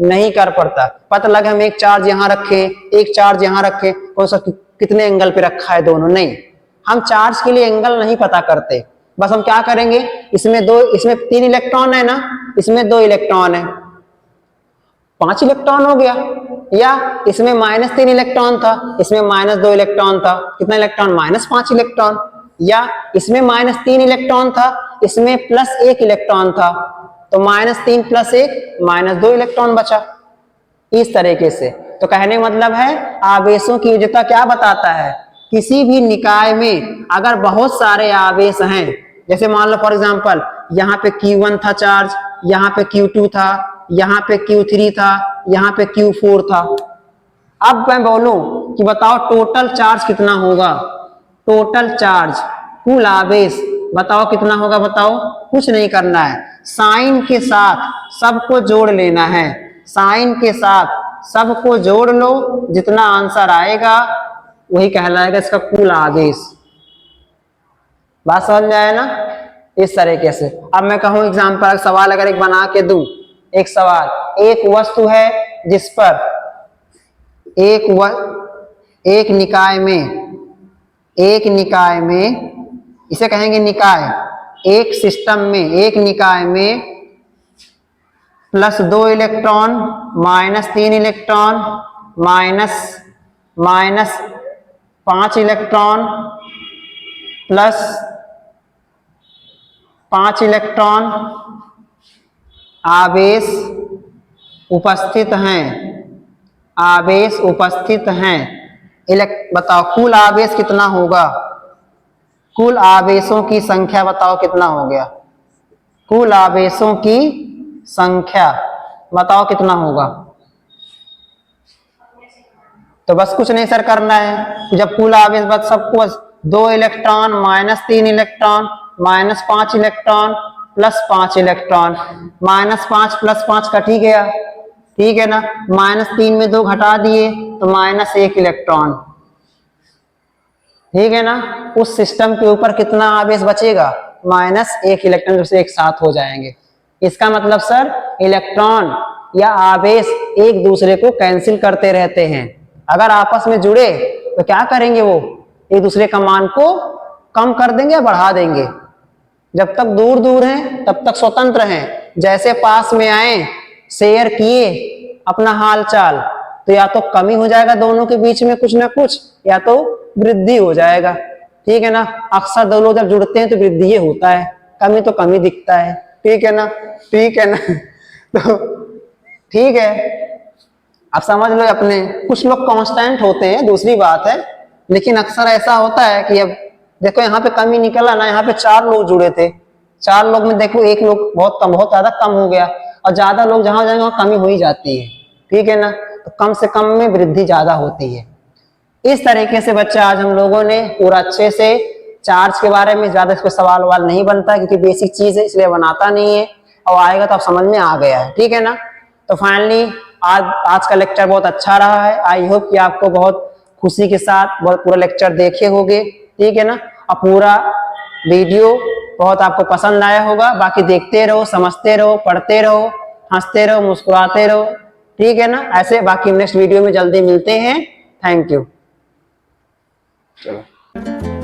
नहीं कर पड़ता। पता लगा हम एक चार्ज यहां रखे, एक चार्ज यहां रखे, कौन सा कितने एंगल पे रखा है दोनों, नहीं, हम चार्ज के लिए एंगल नहीं पता करते। बस हम क्या करेंगे, इसमें 3 इलेक्ट्रॉन है ना, इसमें 2 इलेक्ट्रॉन है, 5 इलेक्ट्रॉन हो गया, या इसमें -3 इलेक्ट्रॉन था, इसमें -2 इलेक्ट्रॉन था, कितना इलेक्ट्रॉन, -5 इलेक्ट्रॉन, या इसमें -3 इलेक्ट्रॉन था, इसमें +1 इलेक्ट्रॉन था, तो -3 + 1 -2 इलेक्ट्रॉन बचा। इस तरीके से तो कहने मतलब है आवेशों की योज्यता क्या बताता है, किसी भी निकाय में अगर बहुत सारे आवेश हैं, जैसे मान लो फॉर एग्जांपल यहाँ पे Q1 था चार्ज, यहाँ पे Q2 था, यहाँ पे Q3 था, यहाँ पे Q4 था। अब मैं बोलूं कि बताओ टोटल चार्ज कितना होगा, टोटल चार्ज कुल आवेश बताओ कितना होगा, बताओ, कुछ नहीं करना है, साइन के साथ सबको जोड़ लेना है, साइन के साथ सबको जोड़ लो, जितना आंसर आएगा वही कहलाएगा इसका कुल आवेश। बात समझ में आया ना, इस तरीके से। अब मैं कहूं एग्जांपल सवाल अगर एक बना के दूं, एक सवाल, एक वस्तु है जिस पर एक निकाय में इसे कहेंगे निकाय, एक सिस्टम में एक निकाय में +2 इलेक्ट्रॉन, -3 इलेक्ट्रॉन, -5 इलेक्ट्रॉन, +5 इलेक्ट्रॉन आवेश उपस्थित हैं, आवेश उपस्थित हैं। बताओ कुल आवेश कितना होगा, कुल आवेशों की संख्या बताओ कितना हो गया, कुल आवेशों की संख्या बताओ कितना होगा। तो बस कुछ नहीं सर करना है, जब कुल आवेश बस सबको 2 electron, -3 electron, -5 electron, +5 electron, -5 + 5 cut ही गया, ठीक है ना, -3 में 2 घटा दिए तो -1 इलेक्ट्रॉन, ठीक है ना। उस सिस्टम के ऊपर कितना आवेश बचेगा, -1 इलेक्ट्रॉन, जो एक साथ हो जाएंगे। इसका मतलब सर इलेक्ट्रॉन या आवेश एक दूसरे को कैंसिल करते रहते हैं, अगर आपस में जुड़े तो क्या करेंगे, वो एक दूसरे का मान को कम कर देंगे या बढ़ा देंगे। जब तक दूर दूर हैं तब तक स्वतंत्र हैं, जैसे पास में आए शेयर किए अपना हाल चाल, तो या तो कमी हो जाएगा दोनों के बीच में कुछ ना कुछ, या तो वृद्धि हो जाएगा, ठीक है ना। अक्सर दो लोग जब जुड़ते हैं तो वृद्धि ये होता है, कमी तो कमी दिखता है, ठीक है ना, ठीक है ना। तो ठीक है, आप समझ लो अपने, कुछ लोग कांस्टेंट होते हैं दूसरी बात है, लेकिन अक्सर ऐसा होता है कि अब देखो यहाँ पे कमी निकला ना, यहाँ पे 4 लोग जुड़े थे, 4 लोग में देखो एक लोग बहुत ज्यादा कम हो गया, और ज्यादा लोग जहां जाएंगे वहां कमी हो ही जाती है, ठीक है ना। तो कम से कम में वृद्धि ज्यादा होती है। इस तरीके से बच्चा आज हम लोगों ने पूरा अच्छे से चार्ज के बारे में, ज्यादा इस पर सवाल वाल नहीं बनता क्योंकि बेसिक चीज है इसलिए बनाता नहीं है, और आएगा तो आप समझ में आ गया है, ठीक है ना। तो फाइनली आज का लेक्चर बहुत अच्छा रहा है, आई होप कि आपको बहुत खुशी के साथ बहुत पूरा लेक्चर देखे होंगे, ठीक है ना, और पूरा वीडियो बहुत आपको पसंद आया होगा। बाकी देखते रहो, समझते रहो, पढ़ते रहो, हंसते रहो, मुस्कुराते रहो, ठीक है ना। ऐसे बाकी नेक्स्ट वीडियो में जल्दी मिलते हैं, थैंक यू। चलो।